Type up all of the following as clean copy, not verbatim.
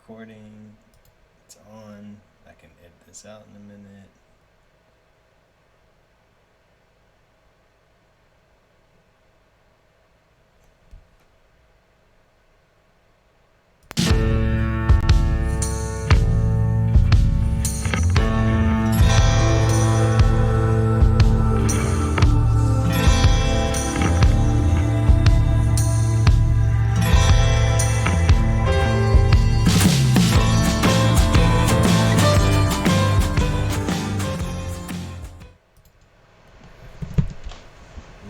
recording. It's on. I can edit this out in a minute.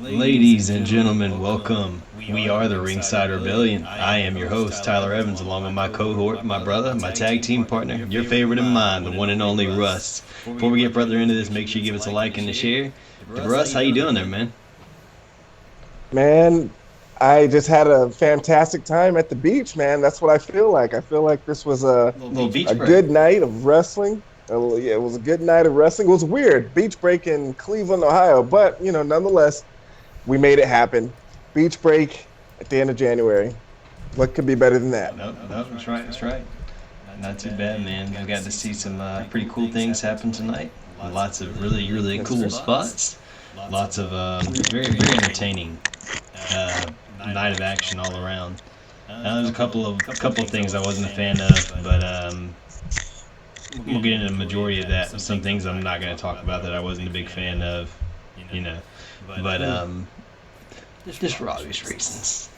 Ladies and gentlemen, welcome. We are the Ringside Rebellion. I am your host, Tyler Evans, along with my cohort, my brother, my tag team partner, your favorite and mine, the one and only Russ. Before we get further into this, make sure you give us a like and a share. Russ, how you doing there, man? Man, I just had a fantastic time at the beach, man. That's what I feel like. I feel like this was a good night of wrestling. Yeah, it was a good night of wrestling. It was weird, beach break in Cleveland, Ohio, but nonetheless, we made it happen. Beach break at the end of January. What could be better than that? No, that's right, that's right. Not too bad, man. We got to see some pretty cool things happen tonight. Lots of really, really cool spots. Lots of very, very entertaining night of action all around. There's a couple of things I wasn't a fan of, but we'll get into the majority of that. Some things I'm not going to talk about that I wasn't a big fan of, but just for obvious reasons.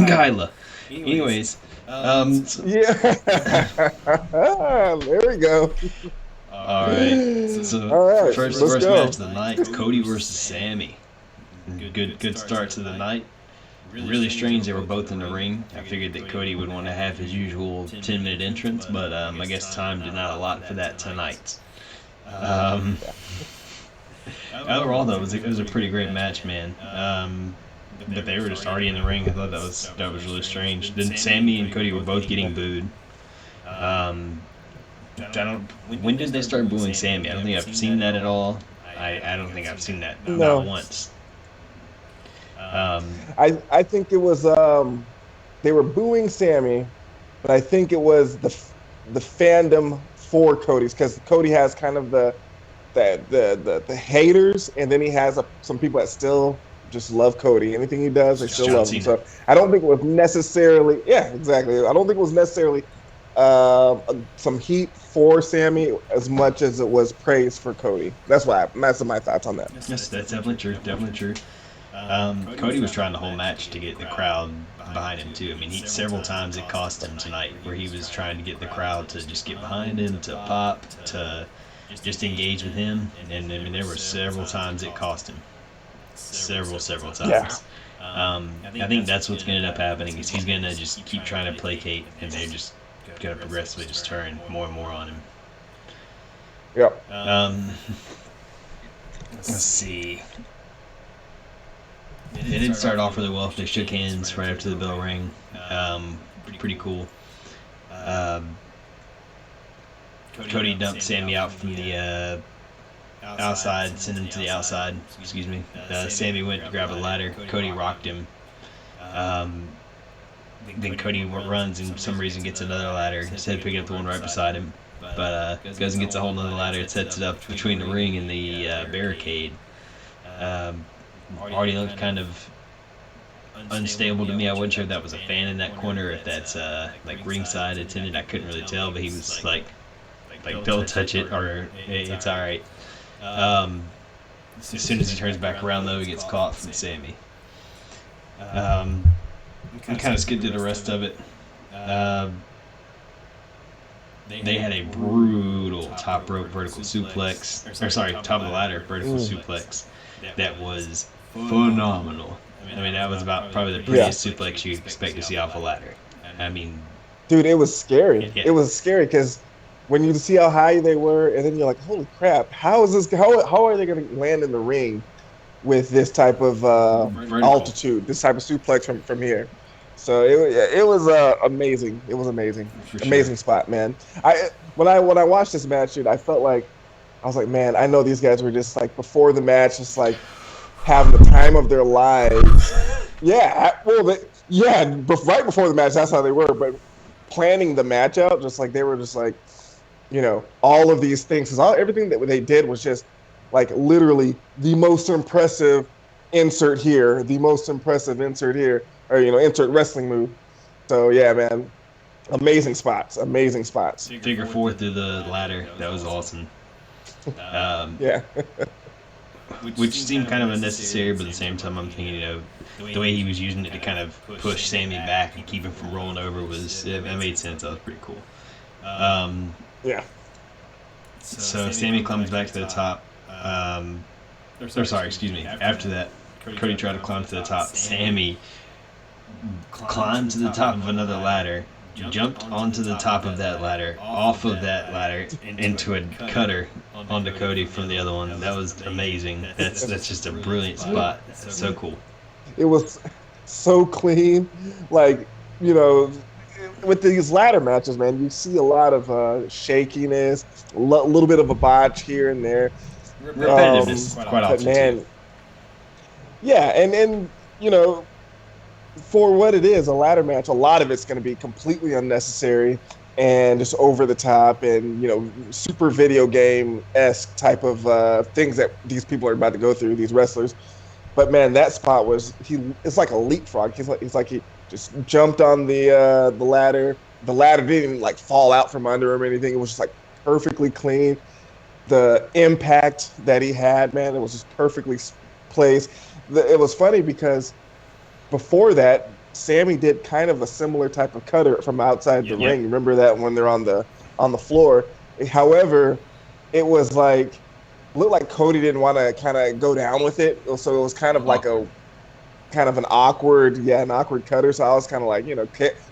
Kyla. Anyways, yeah. There we go. All right. So first match of the night: Cody versus Sammy. Good start to the night. Really strange they were both in the ring. I figured that Cody would want to have his usual 10-minute entrance, but I guess time did not allot for that tonight. Overall, though, it was a pretty great match, man. But they were just already in the ring. I thought that was really strange. Then Sammy and Cody were both getting booed. When did they start booing Sammy? I don't think I've seen that at all. I don't think I've seen that not once. I think it was they were booing Sammy, but I think it was the fandom for Cody's, because Cody has kind of the haters, and then he has some people that still just love Cody. Anything he does, they still love him. So I don't think it was necessarily, exactly. I don't think it was necessarily some heat for Sammy as much as it was praise for Cody. That's my thoughts on that. Yes, that's definitely true. Cody was trying the whole match to get the crowd behind him too. I mean, several times it cost him tonight, where he was trying to get the crowd to just get behind him, to pop, to just engage with him. And I mean, there were several times it cost him. Several times. Yeah. I think that's what's going to end up happening, is he's going to just keep trying to placate, and they're just going to progressively just turn more and more on him. Yep. Let's see. They did start off really well. They shook hands right after the bell rang. Pretty cool. Cody dumped Sammy out from the outside, sent him to the outside. Excuse me. Sammy went to grab a ladder. Cody rocked him. Then Cody runs and for some reason gets another ladder instead of picking up the one right beside him. But goes and gets a whole nother ladder and sets it up between the ring and the barricade. Already looked kind of unstable to me. I wasn't sure if that was a fan in that corner, if that's like ringside attendant. I couldn't really tell, but he was like don't touch it, or it's all right. As soon as he turns back around, though, he gets caught from Sammy. I kind of skipped to the rest of it. They had a brutal top rope vertical suplex, top of the ladder vertical suplex that was phenomenal. I mean, that was about probably the prettiest suplex you'd expect to see off a ladder. I mean, dude, it was scary. Yeah. It was scary because when you see how high they were, and then you're like, holy crap, how is this? How are they going to land in the ring with this type of altitude, this type of suplex from here? So it was amazing. It was amazing. Amazing spot, man. When I watched this match, dude, I was like, man, I know these guys were just like before the match, just like having the time of their lives, Yeah, well, right before the match, that's how they were. But planning the match out, just like they were, just like all of these things, because everything that they did was just like literally the most impressive insert here, the most impressive insert here, or insert wrestling move. So yeah, man, amazing spots, amazing spots. Figure four through the ladder. That was awesome. Yeah. Which seemed kind of unnecessary, but at the same time, I'm thinking, the way he was using it to kind of push Sammy back and keep him from rolling over that made sense. That was pretty cool. Yeah. So Sammy climbs back to the top. Excuse me. After that, Cody tried to climb to the top. Sammy climbed to the top of another ladder, jumped onto the top of that ladder, off of that ladder, into a cutter onto Cody from the other one. That was amazing. That's just a brilliant spot. So cool. It was so clean. Like, with these ladder matches, man, you see a lot of shakiness, a little bit of a botch here and there. Repetitiveness, quite often, man, too. Yeah, and for what it is, a ladder match, a lot of it's going to be completely unnecessary and just over the top and, super video game-esque type of things that these people are about to go through, these wrestlers. But man, that spot it's like a leapfrog. He's like he just jumped on the ladder. The ladder didn't even like fall out from under him or anything. It was just like perfectly clean. The impact that he had, man, it was just perfectly placed. It was funny because before that, Sammy did kind of a similar type of cutter from outside the ring. Remember that when they're on the floor? However, it was like looked like Cody didn't want to kind of go down with it, so it was kind of like an awkward cutter. So I was kind of like,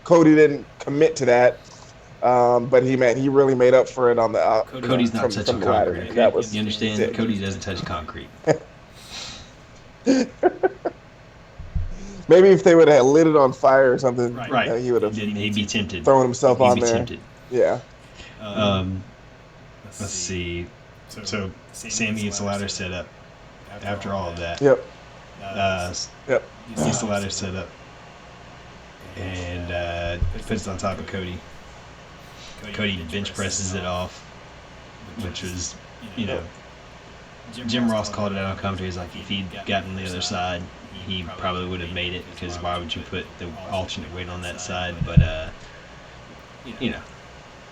Cody didn't commit to that, but he really made up for it on the. Cody's not touching concrete. Okay? You understand? It. Cody doesn't touch concrete. Maybe if they would have lit it on fire or something, right. He would have. He'd be tempted. Throwing himself on there. Tempted. Yeah. Let's see. So Sammy gets the ladder set up. After all of that. Yep. Gets the ladder set up and puts it on top of Cody. Cody bench presses it off, which was, Jim Ross called it out on commentary. He's like, if he'd gotten the other side, he probably would have made it, because why would you put the alternate weight on that side? But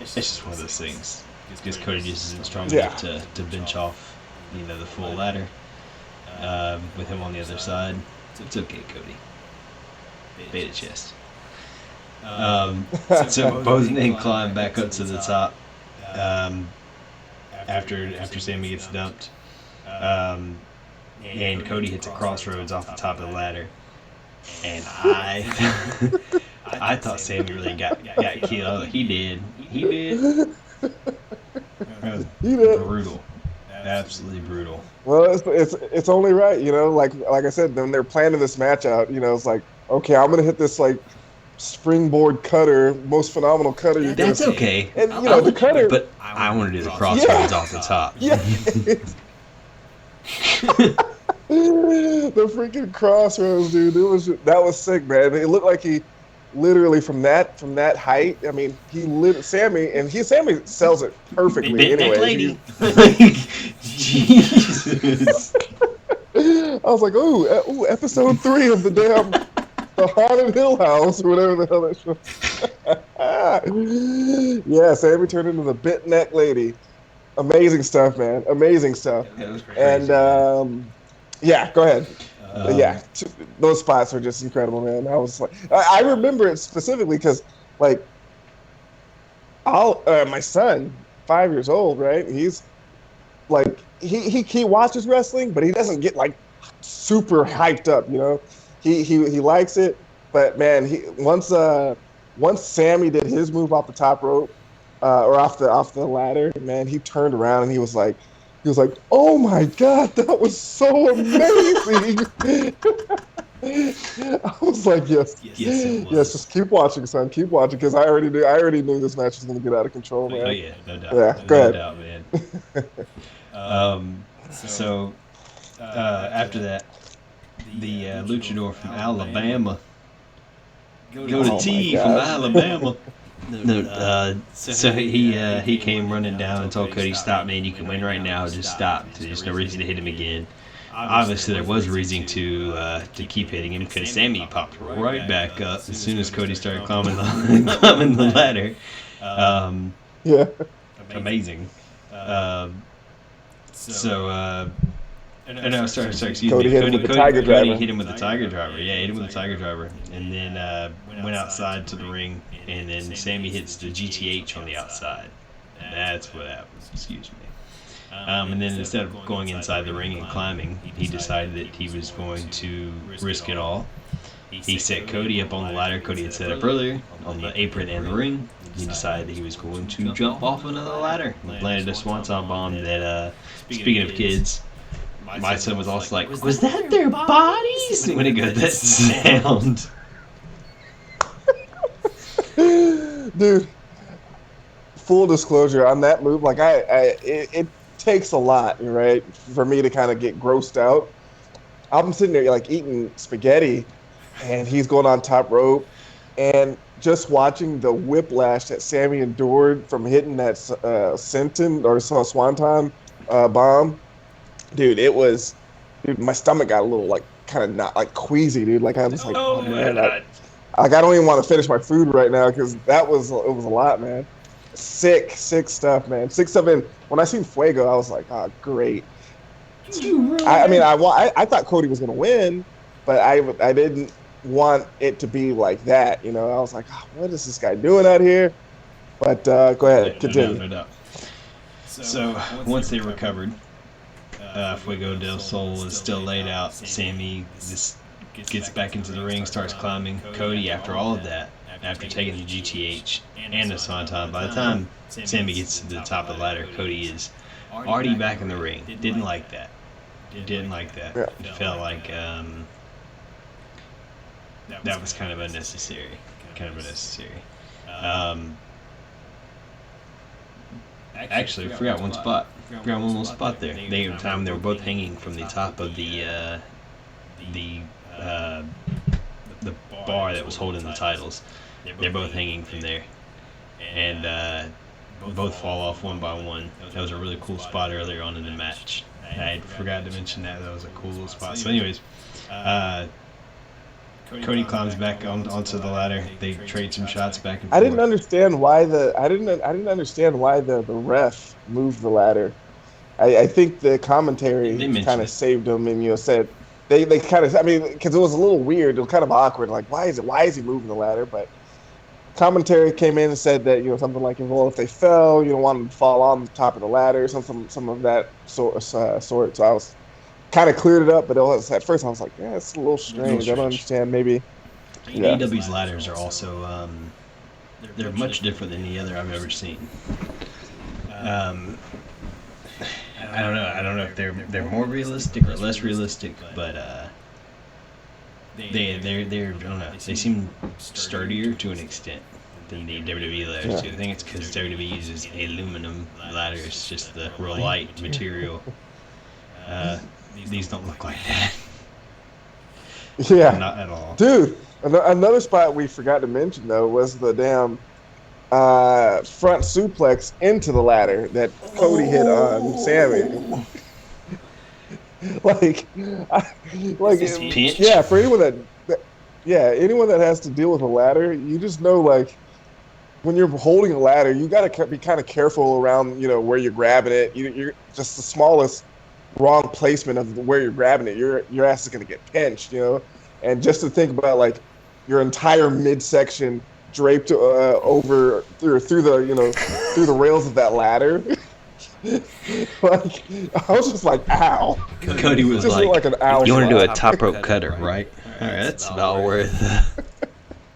it's just one of those things. Because Cody just isn't strong enough to bench off, the full ladder with him on the other side. It's okay, Cody. Beta chest. So both men climb back up to the top after Sammy gets dumped. And Cody hits a crossroads off the top of the ladder. And I thought Sammy really got killed. He did. That was brutal. Absolutely brutal. Well, it's only right, like I said, when they're planning this match out, it's like, okay, I'm gonna hit this like springboard cutter, most phenomenal cutter you can. That's okay. And the cutter, but I want to do the crossroads off the top. Yeah. The freaking crossroads, dude. That was sick, man. It looked like he literally from that height. I mean, Sammy sells it perfectly. Anyway, lady. Jesus. I was like, ooh, episode 3 of the Haunted Hill House, or whatever the hell that show. Yeah, Sammy turned into the bit neck lady. Amazing stuff, man. Amazing stuff. That was crazy. And go ahead. Those spots are just incredible, man. I was like, I remember it specifically because, like, my son, 5 years old, right? He's like, he watches wrestling, but he doesn't get like super hyped up, He likes it, but man, once Sammy did his move off the top rope, or off the ladder, man, he turned around and he was like, "Oh my God, that was so amazing!" I was like, "Yes, just keep watching, son, keep watching," because I already knew this match was going to get out of control, man. Oh yeah, no doubt. Yeah, go ahead. No doubt, man. So after that, the luchador from Alabama. Go to Oh T my from gosh. Alabama. No, so he came running down and told Cody, "Stop, man! You can win right now. Just stop. There's no reason to hit him again." Obviously, there was a reason to keep hitting him because Sammy popped right back up as soon as Cody started climbing climbing the ladder. Yeah. Amazing. No, sorry, excuse Cody me. hit him with the Tiger Cody Driver. hit him with the Tiger Driver. Yeah, hit him with the Tiger Driver. And then went outside to the ring. And then Sammy hits the GTH on the outside. That's what happened. Excuse me. And then instead of going inside the ring and climbing, he decided that he was going to risk it all. He set Cody up on the ladder Cody had set up earlier on the apron and the ring. He decided that he was going to jump off another ladder. He landed a swanton bomb that, speaking of kids, my son was also like, "Was that their bodies?" When he got that sound. Dude, full disclosure on that move, like it takes a lot, right, for me to kind of get grossed out. I'm sitting there like eating spaghetti, and he's going on top rope, and just watching the whiplash that Sammy endured from hitting that senton or swanton bomb, dude. Dude, my stomach got a little like kind of not like queasy, dude. Like I was like, oh man, I don't even want to finish my food right now because it was a lot, man. Sick stuff, man. Sick stuff. And when I seen Fuego, I was like, oh, great. I thought Cody was gonna win, but I didn't want it to be like that. You know, I was like, oh, what is this guy doing out here? But go ahead, continue. No. So once they recovered, Fuego del Sol is still laid out. Sammy just gets back into the ring, starts climbing. Cody, after all of that, after taking the GTH and the Swanton, by the time Sammy gets to the top of the ladder, Cody is already back in the ring. Didn't like that. Yeah. It felt like that was kind of unnecessary. Actually, I forgot one spot. Forgot one little spot there. They were both hanging from the top of the bar that was holding the titles. They're both hanging from there, and both fall off one by one. That was a really cool spot earlier on in the match. I forgot to mention that. That was a cool little spot. So, anyways, Cody climbs back onto the ladder. They trade some shots back and forth. I didn't understand why the ref moved the ladder. I think the commentary kind of saved him, and said they kind of, I mean, because it was a little weird. It was kind of awkward. Like, why is he moving the ladder? But commentary came in and said that something like, well, if they fell, you don't want them to fall on the top of the ladder, some of that sort. So I was kind of cleared it up, but at first I was like, yeah, it's a little strange. I don't understand. Maybe. Yeah. AEW's ladders are also they're much different than any other I've ever seen. I don't know if they're more realistic or less realistic, but they're I don't know. They seem sturdier to an extent than the WWE ladders do. I think it's because WWE uses aluminum ladders. It's just the real light material. These don't look like that. Yeah, not at all, dude. Another spot we forgot to mention though was the damn front suplex into the ladder that Cody hit on Sammy. Yeah, for anyone anyone that has to deal with a ladder, you just know, like, when you're holding a ladder, you got to be kind of careful around, where you're grabbing it. You're just the smallest wrong placement of where you're grabbing it, your ass is going to get pinched, and just to think about, like, your entire midsection draped over through the rails of that ladder. Like, I was just like, ow. Cody was like an ow. You want to do a top rope cutter, right? All right, that's about worth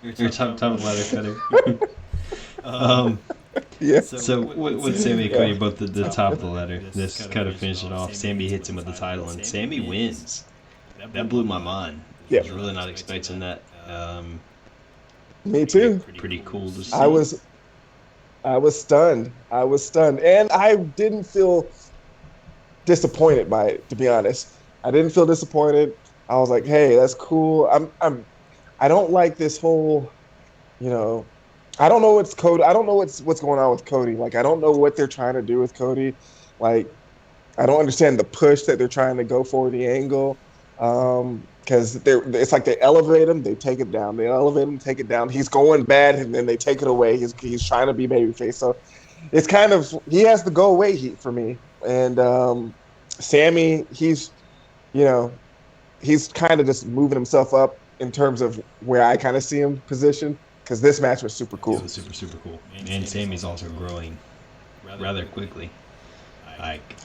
your top ladder cutter. Yeah. So with Sammy and Cody both at the top of the ladder, this kind of finished it off. Sammy hits him with the title, and Sammy wins. That blew my mind. Yeah. I was really not expecting that. Me too. Pretty cool to see. I was stunned. And I didn't feel disappointed by it, to be honest. I didn't feel disappointed. I was like, hey, that's cool. I don't like this whole, you know, I don't know what's Cody. I don't know what's going on with Cody. Like, I don't know what they're trying to do with Cody. Like, I don't understand the push that they're trying to go for the angle. Because it's like they elevate him, they take it down. They elevate him, take it down. He's going bad, and then they take it away. He's trying to be babyface. So it's kind of he has the go away heat for me. And Sammy, you know he's kind of just moving himself up in terms of where I kind of see him positioned. Because this match was super cool. It was super cool. And Sammy's also growing rather quickly. Like,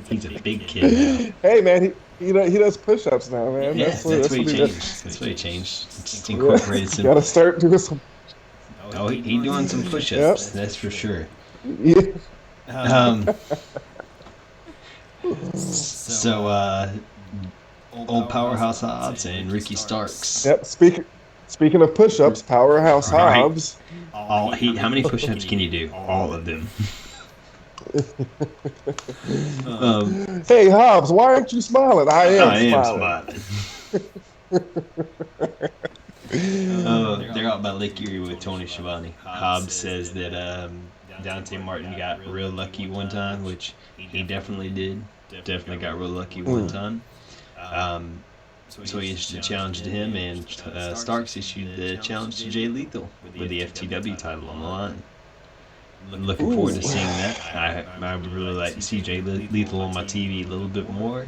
he's a big kid now. Hey man, he does push-ups now, man. Yeah, that's what he changed. That's what he changed. Just incorporated some. Gotta start doing some. Oh, he doing some push-ups. Yep. That's for sure. Yeah. So, old Powerhouse Hobbs and Ricky Starks. Yep. Speaking of push-ups, Powerhouse Hobbs. How many push-ups can you do? All of them. Hey Hobbs, why aren't you smiling? I am smiling. They're out by Lake Erie with Tony Schiavone. Hobbs says that Dante Martin got real lucky one time, which he definitely did. Definitely got real lucky one time. So he issued a challenge to him, and Starks issued the challenge to Jay Lethal with the FTW title on the line. I'm looking forward to seeing that. I would really like to see Jay Lethal on my TV a little bit more.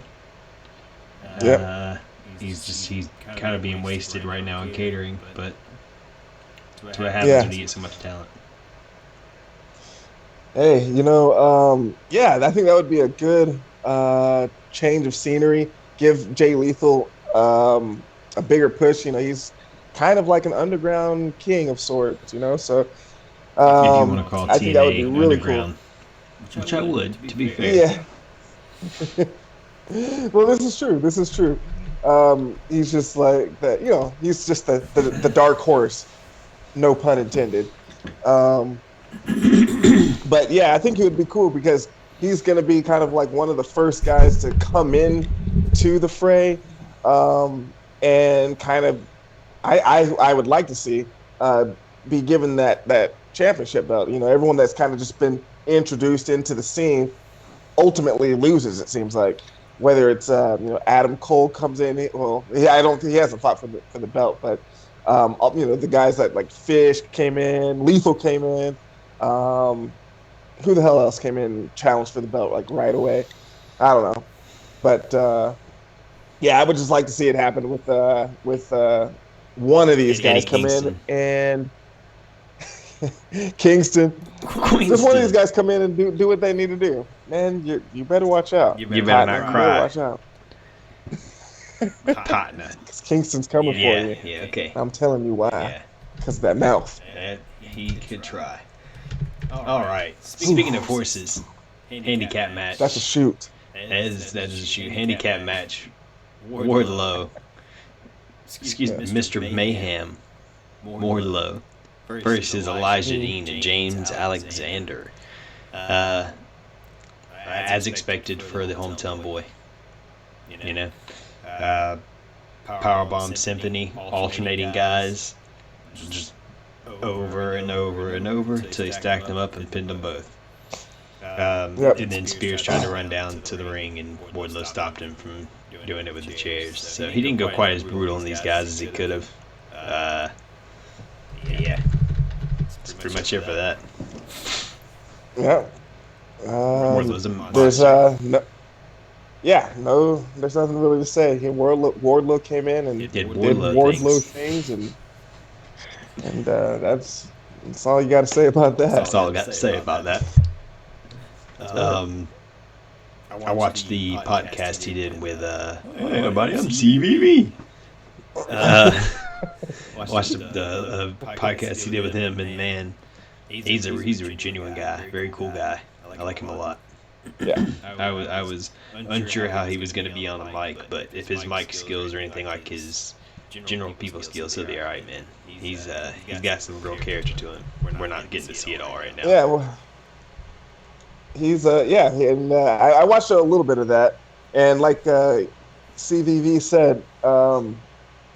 He's kind of being wasted right now in catering, but that's what happens when you get so much talent. Hey, I think that would be a good change of scenery. Give Jay Lethal a bigger push. He's kind of like an underground king of sorts, so if you want to call I think that would be really cool. Which I would, to be fair. Yeah. Well, this is true. He's just like that, he's just the dark horse, no pun intended. But yeah, I think it would be cool because he's going to be kind of like one of the first guys to come in to the fray, and kind of, I would like to see be given that championship belt. Everyone that's kind of just been introduced into the scene ultimately loses. It seems like, whether it's Adam Cole comes in. He hasn't fought for the belt, but the guys that like Fish came in, Lethal came in. Who the hell else came in and challenged for the belt like right away? I don't know, but I would just like to see it happen with one of these guys come in and Kingston. Just one of these guys come in and do what they need to do. Man, you better watch out. You better not cry. Watch out. Partner. Because Kingston's coming for you. Yeah, okay. I'm telling you why. Because of that mouth. He could try. All right. Speaking of horses, handicap match. That's a shoot. That is a shoot. Handicap match. Wardlow. Excuse me, Mr. Mayhem. Wardlow versus Elijah Dean and James Alexander. As expected for the hometown boy. Powerbomb Symphony, alternating guys, just over and over and over until he stacked them up and pinned them both. And then Spears tried to run down to the ring, and Wardlow stopped him from doing it with the chairs. So he didn't go quite as brutal on these guys as he could have. That's pretty much it for that. Yeah. Wardlow's a monster. There's nothing really to say. Wardlow came in and did Wardlow things, and that's all you got to say about that. That's all I got to say about that. I watched the podcast he did with hey everybody, I'm CVV. Watched the podcast he did with him, and man, he's a genuine guy, very cool guy. I like him a lot. Yeah, I was unsure how he was going to be on a mic, but if his mic skills are anything like his general people skills, he'll be all right, man. He's got some real character to him. We're not getting to see it all right now. Yeah, well, he's and I watched a little bit of that. And like CVV said, a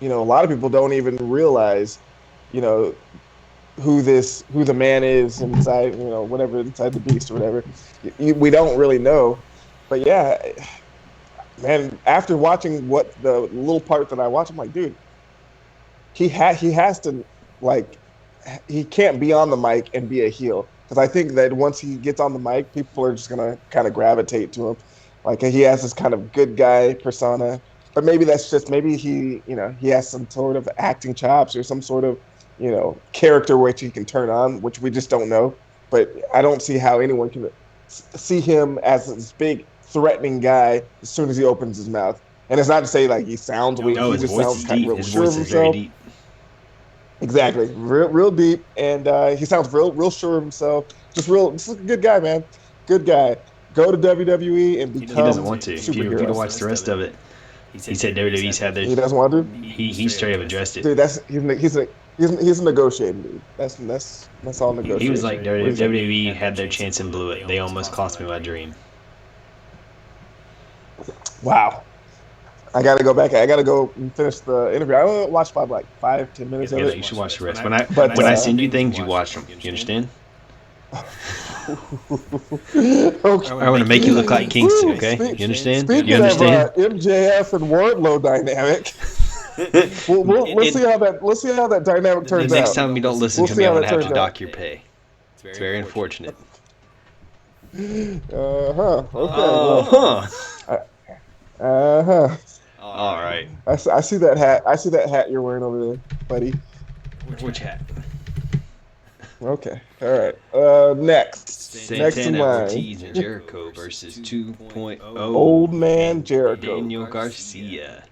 lot of people don't even realize, you know, who the man is inside, whatever inside the beast or whatever. We don't really know, but yeah, man. After watching what the little part that I watched, I'm like, dude, he has to like he can't be on the mic and be a heel because I think that once he gets on the mic, people are just gonna kind of gravitate to him. Like he has this kind of good guy persona, but maybe that's just maybe he has some sort of acting chops or some sort of character which he can turn on, which we just don't know. But I don't see how anyone can see him as this big threatening guy as soon as he opens his mouth. And it's not to say like he sounds weak. No, He his just voice sounds is kind deep. of real His sure of voice is very himself. deep. Exactly, real deep, and he sounds real sure of himself. Just a good guy, man. Good guy. Go to WWE and He doesn't become want to. If you superhero. watch the rest of it, he said WWE's had their. He doesn't want to. He straight up addressed it. Dude, he's a negotiating dude. That's all negotiation. He was like WWE had their chance and blew it. They almost cost me my dream. Wow. I gotta go back. I gotta go and finish the interview. I only watched about like 5-10 minutes of it. You should watch the rest. When I send you things, you watch them. You understand? Okay. I want to make you look like Kingston. Okay? You understand? Speaking You understand? of MJF and Wardlow dynamic, let's see how that dynamic turns out. The next time you don't listen We'll to see me, how I'm that gonna have to turns out. dock your pay. It's very unfortunate. Okay. All right. I see that hat. I see that hat you're wearing over there, buddy. Which hat? Okay. All right. Next in Santana, line. Ortiz, and Jericho versus 2.0. Old man Jericho. Daniel Garcia.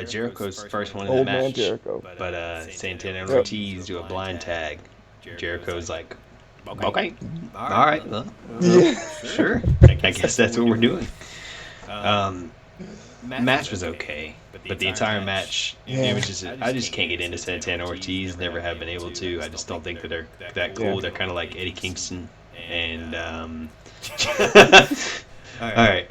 Jericho's the first one in the Old match. man Jericho. But Santana and Ortiz do a blind tag. Jericho's like, okay, all right, well, sure. I guess that's what we're doing. Match was okay, but the entire match, it was just, I just can't get into Santana Ortiz. Never have been able to. I just don't think that they're that cool. Yeah. They're kind of like Eddie Kingston and. All right.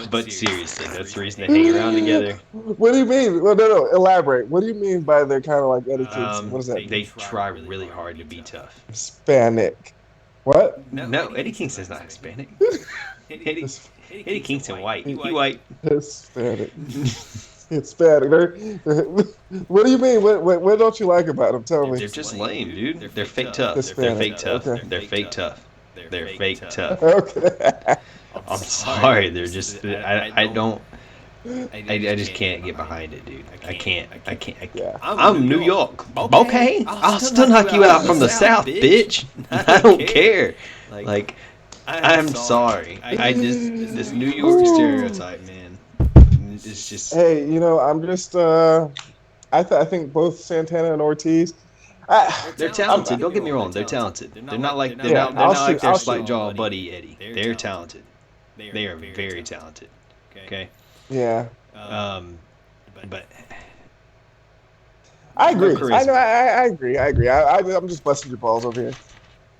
But seriously, that's the reason they hang around together. What do you mean? Well, no. Elaborate. What do you mean by they're kind of like Eddie Kingston? What is that? They try really hard to be tough. Hispanic. What? No, Eddie Kingston's not Hispanic. Eddie Kingston white. He white. Hispanic. Hispanic. What do you mean? What don't you like about them? Tell me. They're just lame, dude. They're fake tough. Hispanic. They're fake tough. Okay. They're fake tough. They're fake tough. Okay. I'm sorry. They're just. I don't. I just can't get behind it, dude. I can't. Yeah. I'm New York. Okay, I'll still knock you out from the South, bitch. I don't care. Like, I'm sorry. This New York stereotype, man. It's just. Hey, I'm just. I think both Santana and Ortiz. They're talented. Don't get me wrong. They're talented. They're not like their slight jaw buddy Eddie. They're talented. They are very talented. Okay. Yeah. But I agree. No I know. I agree. I'm just busting your balls over here.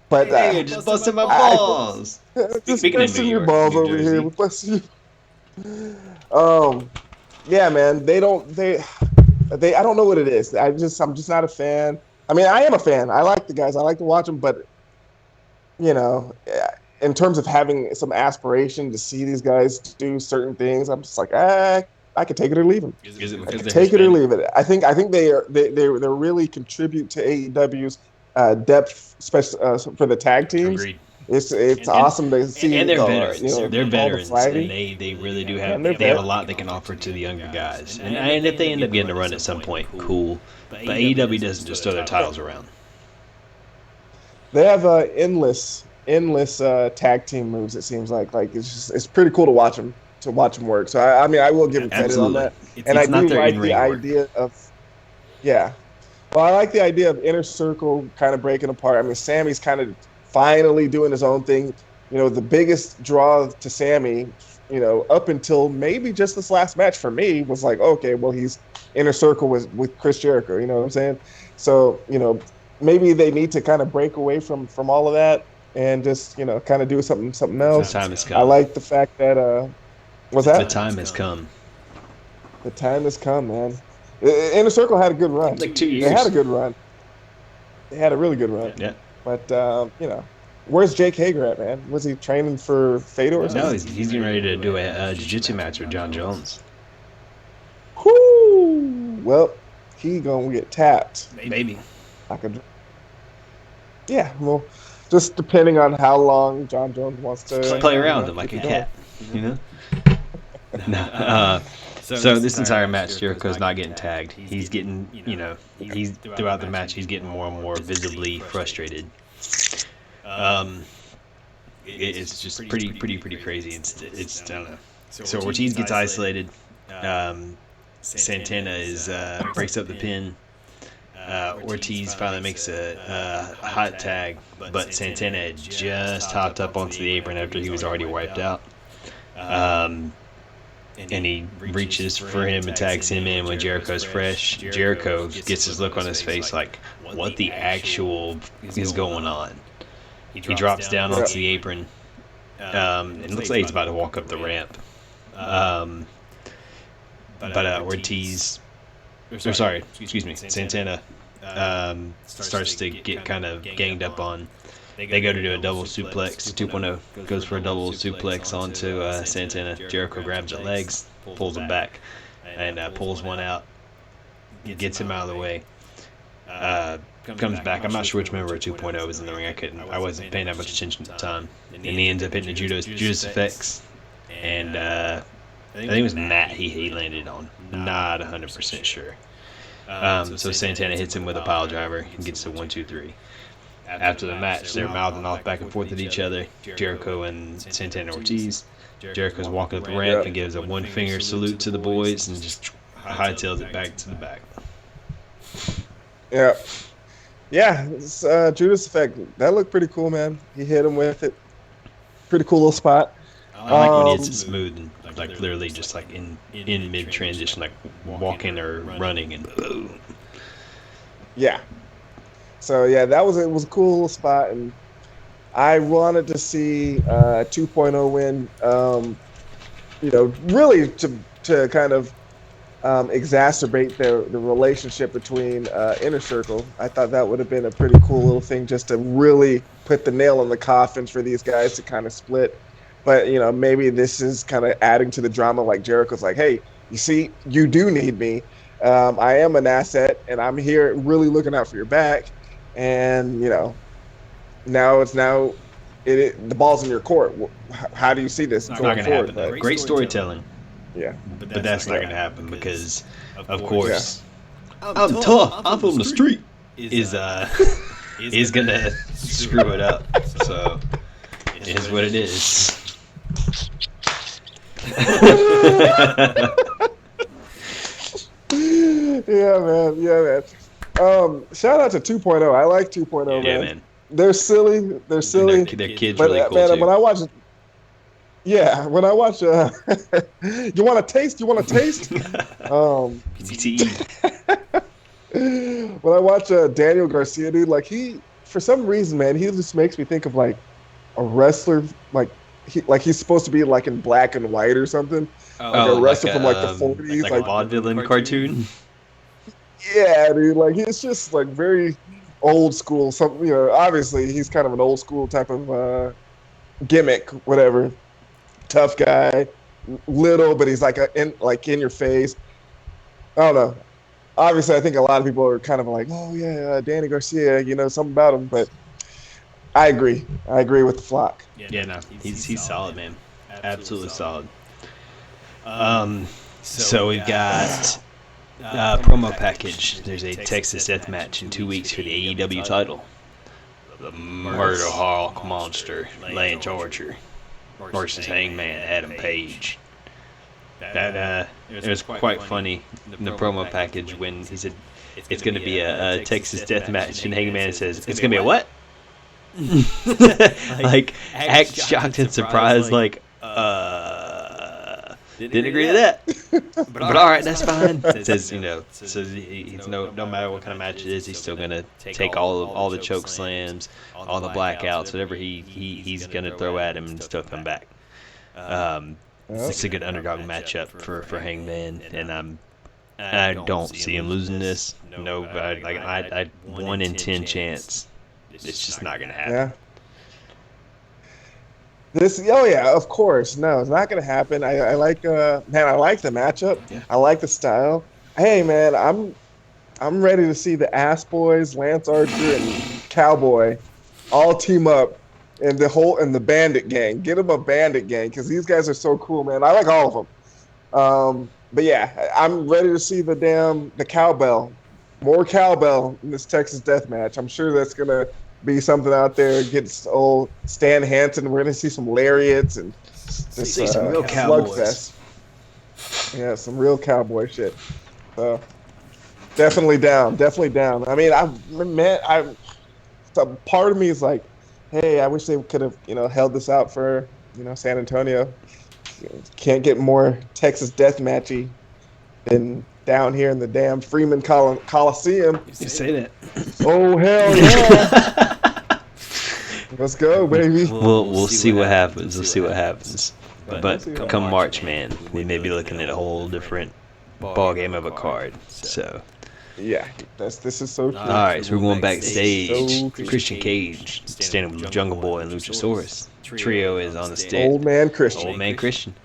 But hey, you're just busting my balls. Just Speaking of busting New your York, balls New over Jersey. here. Busting yeah, man. They I don't know what it is. I'm just not a fan. I mean, I am a fan. I like the guys. I like to watch them, but in terms of having some aspiration to see these guys do certain things, I'm just like, I could take it or leave them. Is it I because could they're take it or Hispanic? leave it. I think they really contribute to AEW's depth, especially for the tag teams. Agreed. It's awesome to see. And they're veterans. They're They're veterans, and fighting. they really do have they're they have a lot they can offer to the younger guys. And if they end up getting a run at some point, cool. But AEW doesn't just throw their titles around. They have endless tag team moves. It seems like it's pretty cool to watch them work. So I mean, I will give them credit on that. And I do like the idea of Well, I like the idea of Inner Circle kind of breaking apart. I mean, Sammy's kind of finally doing his own thing. The biggest draw to Sammy, up until maybe just this last match for me was like, okay, well, he's Inner Circle with Chris Jericho. You know what I'm saying? So, maybe they need to kind of break away from all of that. and just kind of do something The else. time has I come. like the fact that what's The that? time has come. The time has come, man. Inner Circle had a good run. Like 2 They had years. a good run. They had a really good run. Yeah. But where's Jake Hager at, man? Was he training for Fedor or No, something? he's getting ready to do a jiu-jitsu match with John Jones. Whoo! Well, he gonna get tapped. Baby. Like a Yeah, well, just depending on how long John Jones wants to Play around him like a cat. You know? So this entire match, Jericho's not getting tagged. He's getting, he's throughout the match, he's getting more and more visibly frustrated. It's just pretty crazy. It's I don't know. So Ortiz gets isolated. Santana breaks up the pin. Ortiz finally makes a hot tag, but Santana had just hopped up onto the apron after he was already wiped out. And he reaches for him and tags him in when Jericho's fresh. Jericho gets his look on his face like, what the actual is going on? He drops down onto the apron. It looks like he's about to walk up the ramp. But Ortiz, Santana starts to get kind of ganged up on. They go to do a double suplex. 2.0 goes for a double suplex onto Santana. Jericho grabs the legs, pulls him back, and pulls one out, gets him out of the way. Comes back. I'm not sure which member of 2.0 was in the ring. I wasn't paying that much attention at the time. And he ends up hitting the Judas effects. And I think it was Matt he landed on. Not 100% sure. So Santana hits him with a pile driver and gets to 1, 2, 3. After the match, they're mouthing off back and forth at each other. Jericho and Santana Ortiz. Jericho's walking up the ramp and gives a one-finger salute to the boys and just hightails it back to the back. Yeah. Yeah, it's, Judas effect. That looked pretty cool, man. He hit him with it. Pretty cool little spot. I like when he hits it smooth and like literally just like in mid transition, like walking or running, and boom. Yeah. So yeah, it was a cool little spot, and I wanted to see 2.0 win. Really to kind of exacerbate the relationship between Inner Circle. I thought that would have been a pretty cool little thing just to really put the nail in the coffin for these guys to kind of split. But, maybe this is kind of adding to the drama. Like Jericho's like, hey, you see, you do need me. I am an asset, and I'm here really looking out for your back. And, now the ball's in your court. How do you see this going forward? Happen. Great storytelling. Yeah. But that's not going to happen because, of course, I'm tough. I'm from the street. Is going to screw it up. So it is what it is. Yeah, man. Shout out to 2.0. I like 2.0, yeah, man. They're silly. Their kids really cool too. When I watch you want a taste? When I watch Daniel Garcia, dude, like for some reason, man, he just makes me think of like a wrestler, like he's supposed to be like in black and white or something. A wrestler from like the 40s, like a vaudevillain cartoon. Yeah, dude, like he's just like very old school. Something, obviously he's kind of an old school type of gimmick, whatever. Tough guy, little, but he's like in your face. I don't know. Obviously, I think a lot of people are kind of like, oh yeah, Danny Garcia, something about him. But I agree with the flock. Yeah, no, he's solid, man. Absolutely solid. So we've got promo package. There's a Texas death match in 2 weeks for the AEW title. The Murder Hawk Monster, Lance Archer, versus Hangman Adam Page. That it was quite funny in the promo package when he said it's going to be a Texas death match, and Hangman says it's going to be a what? Like act shocked and surprised, like Didn't agree to that. But all right, that's fine. It says, says he's no matter what kind of match it is, he's still gonna take all the choke slams, all the blackouts, whatever he's gonna throw at him and still come back. It's a good underdog matchup for Hangman, and I don't see him losing this. No, I 1 in 10 chance. It's just not gonna happen. Yeah. Oh yeah, of course. No, it's not gonna happen. I like I like the matchup. Yeah. I like the style. Hey man, I'm ready to see the Ass Boys, Lance Archer and Cowboy all team up in the Bandit gang. Get them a Bandit gang because these guys are so cool, man. I like all of them. But yeah, I'm ready to see the cowbell. More cowbell in this Texas death match. I'm sure that's gonna be something out there. Get old Stan Hansen. We're gonna see some lariats and just see some real cowboys. Slugfest. Yeah, some real cowboy shit. So definitely down. I mean, a part of me is like, hey, I wish they could have held this out for San Antonio. Can't get more Texas death matchy than down here in the damn Freeman Coliseum. You say that. Oh hell yeah! Let's go, baby. We'll see what happens. We'll see what happens. But come March, man, we may be looking at a whole different ball game of a card. So. Yeah, this is so true. All right, so we're going backstage. Christian Cage standing with Jungle Boy and Luchasaurus. Trio is on the stage. Old man Christian.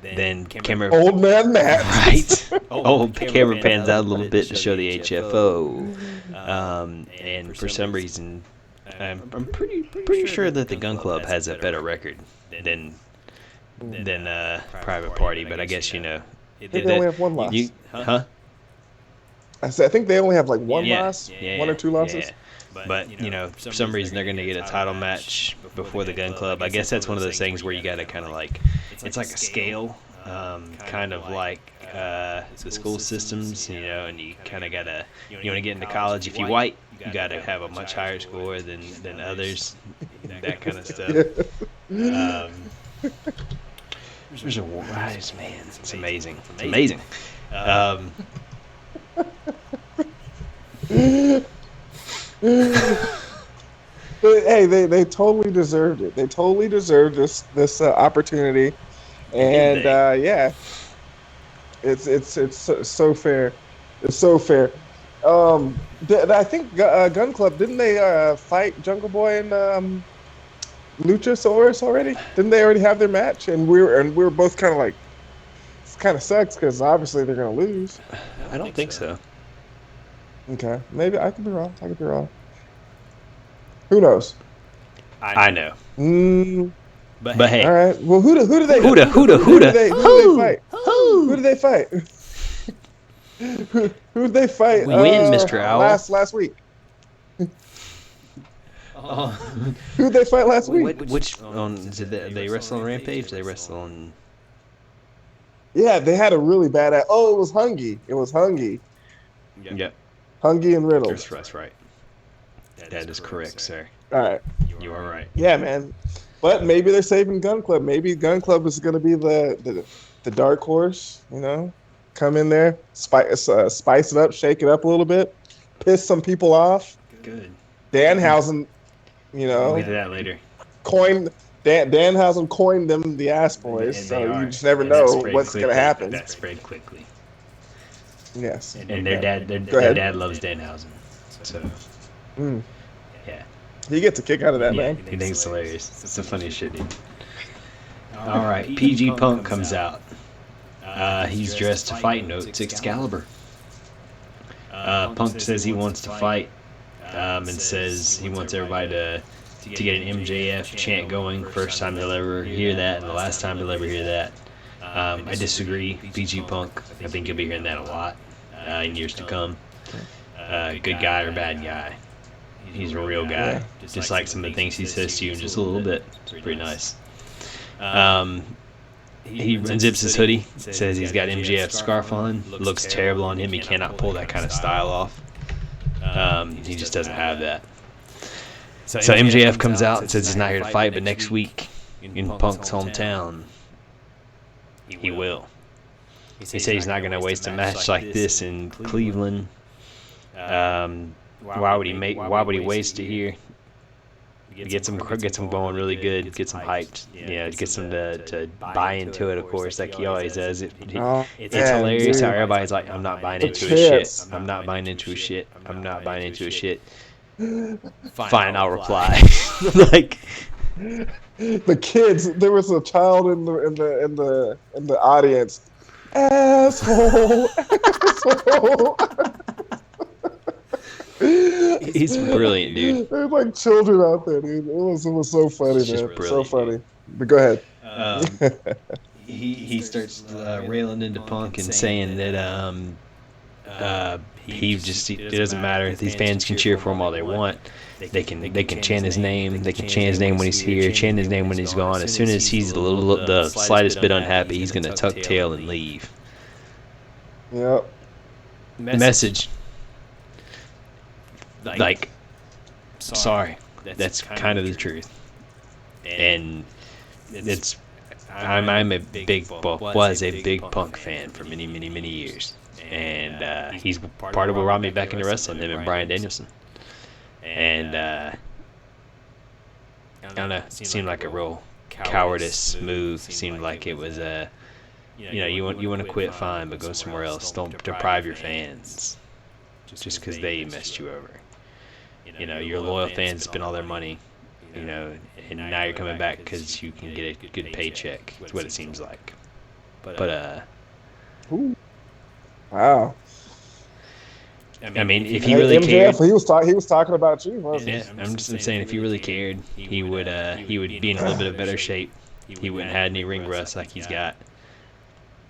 Then camera. Old man Matt. Right. Camera pans out a little bit to show the HFO. And for some reason, I'm pretty sure that the Gun Club has a better record than Private Party. But I guess they only have one loss. Huh? I think they only have like one loss, one or two losses. Yeah. But for some reason they're gonna get a title match before the Gun Club. I guess that's one of those things where you gotta kind of like, it's like a scale, kind of like the school systems, and you kind of gotta, you want to get into college. If you're white, you gotta have a much higher score than others, that kind of stuff. There's a rise, man. It's amazing. It's amazing. But hey, they totally deserved it. They totally deserved this opportunity, and yeah, it's so fair. It's so fair. I think Gun Club, didn't they fight Jungle Boy and Luchasaurus already? Didn't they already have their match? And we were both kind of like, this kind of sucks because obviously they're gonna lose. I don't think so. Okay, maybe I could be wrong. Who knows? I know. But hey. All right. Well, who do they fight? Who do they fight? Who did they fight? Win, Mr. Owl. Last week. Who did they fight last week? Which did they wrestle on Rampage? They wrestle on. Yeah, they had a really bad. It was Hungy. Yep. Hungy and Riddle. That's right. That is correct, sir. All right. You are right. Yeah, man. But maybe they're saving Gun Club. Maybe Gun Club is going to be the dark horse. Come in there, spice it up, shake it up a little bit, piss some people off. Good. Danhausen, We'll get to that later. Danhausen coined them the Ass Boys, so you just never know what's going to happen. That spread quickly. Yes. And their dad loves Danhausen. So. Yeah. He gets a kick out of that, man. He thinks it's hilarious. It's the funniest shit, dude. All right, PG Punk comes out. He's dressed to fight Notes Excalibur. Punk says he wants to fight, and says he wants everybody to get an MJF chant going. First time he'll ever hear that, and the last time he'll ever hear that. I disagree. PG Punk, I think you'll be hearing that a lot in years to come. Good guy or bad guy. He's a real guy. Just like some of the things he says to you in just a little bit. It's pretty nice. He unzips his hoodie, says he's got MJF's scarf on. Looks terrible on him. He cannot pull that kind of style off. He just doesn't have that. So MJF comes out and says he's not here to fight, but next week in Punk's hometown, he will. He said he's not going to waste a match like this in Cleveland. Why would he waste it here? Get them going really good, get them hyped, get them to buy into it, of course, like he always does. It's hilarious how everybody's like, I'm not buying into his shit. I'm not buying into his shit. I'm not buying into his shit. Fine, I'll reply. Like the kids, there was a child in the audience. Asshole. He's brilliant, dude. There's like children out there, dude. It was so funny, man. So funny. Dude. But go ahead. He starts railing into Punk and saying that it doesn't matter. These fans can cheer for him all they want. They can chant his name. They can chant his name when he's here. Chant his name when he's gone. As soon as he's the slightest bit unhappy, he's gonna tuck tail and leave. Yep. Message. Like, sorry, that's kind of the truth, and I'm a big Punk fan for many years, and he's part of what brought me back into wrestling, him and Bryan Danielson, and I don't know, it seemed like a real cowardice move. Seemed like it was you want to quit, fine, but go somewhere else. Don't deprive your fans just because they messed you over. Your loyal fans spend all their money, and now you're coming back because you can get a good paycheck. That's what it seems like. But wow. I mean, if he really cared, he was talking about you, wasn't he? Yeah, I'm just saying, if he really cared, he would be in a little bit of better shape. He wouldn't have had any ring rust like he's got.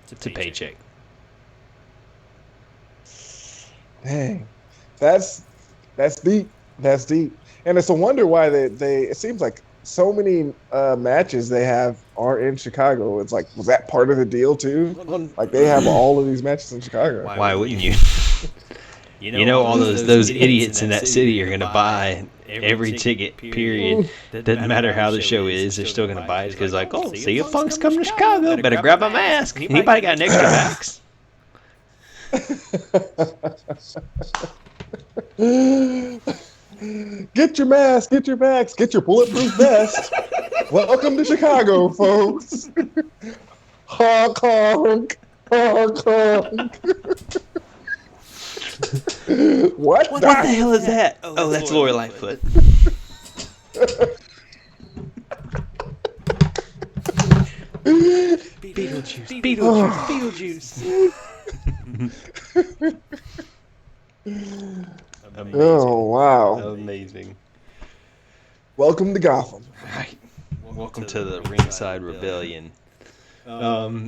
It's a paycheck. Dang, that's deep. That's deep, and it's a wonder why they. It seems like so many matches they have are in Chicago. It's like, was that part of the deal too? Like they have all of these matches in Chicago. Why wouldn't you? All those idiots in that city are gonna buy every ticket. Period. Doesn't matter how the show is, they're still gonna buy it because like, oh, see if Punk's coming to Chicago, better grab a mask. Anybody got an extra mask? Get your mask, get your bags, get your bulletproof vest. Welcome to Chicago, folks. Honk, honk, honk, honk. What the hell is that? Oh, that's Lori Lightfoot. Beetlejuice. Oh, wow. Amazing. Welcome to Gotham. Right. Welcome to the Ringside Rebellion. So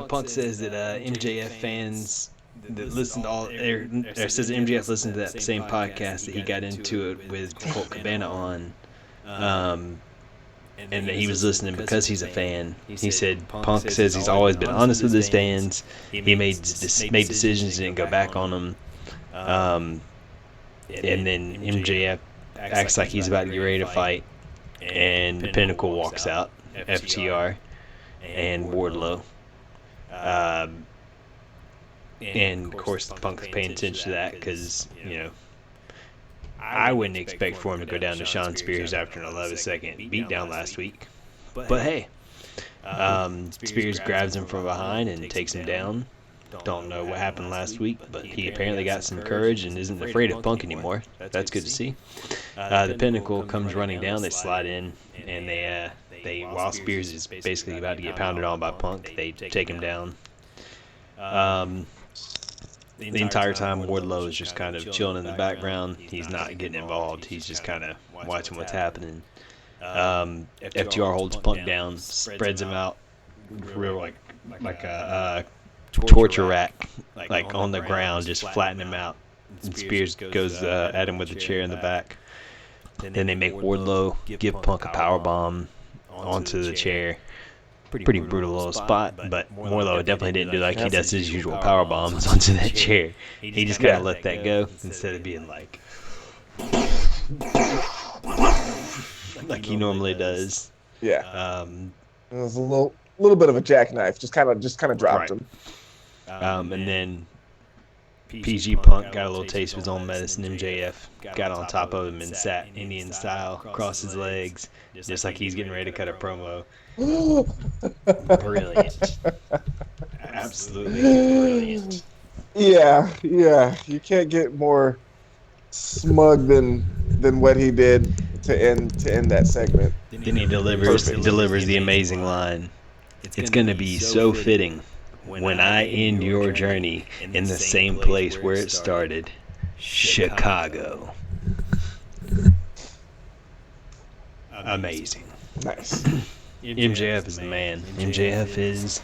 Punk says that MJF fans that listen to says that MJF listened to that same podcast that he got into it with Colt Cabana on, and that he was listening because he's a fan. He said Punk says he's always been honest with his fans. He made decisions and didn't go back on them. And then MJF acts like he's about to get ready to fight, and the Pinnacle walks out, FTR, and Wardlow. And of course, Punk's paying attention to that because, I wouldn't expect for him to go down to Shawn Spears after an 11-second beatdown last week. But hey, Spears grabs him from behind and takes him down. Don't know what happened last week, but he apparently got some courage and isn't afraid of Punk anymore. That's good to see. The Pinnacle comes running down. They slide in, and they while Spears is basically about to get pounded on by Punk, they take him down. The entire time, Wardlow is just kind of chilling in the background. He's not getting involved. He's just kind of watching what's happening. FTR holds Punk down, spreads him out, real like a torture rack, like on the ground, just flatten him out. And Spears goes at him with a chair in the back. Then they make Wardlow give Punk a power bomb onto the chair. Pretty brutal little spot, but Wardlow definitely didn't do like he does his usual power bombs onto that chair. He just kind of let that go instead of being like he normally does. Yeah. It was a little bit of a jackknife, just kind of dropped him. And then PG Punk got a little taste of his own medicine. MJF got on top of him and sat Indian style, crossed his legs, just like he's getting ready to cut a promo. Brilliant. Absolutely brilliant. Yeah. You can't get more smug than what he did to end that segment. Then he delivers the amazing line. It's gonna be so fitting when I end your journey in the same place where it started, Chicago. Amazing. Nice. MJF is the man. MJF is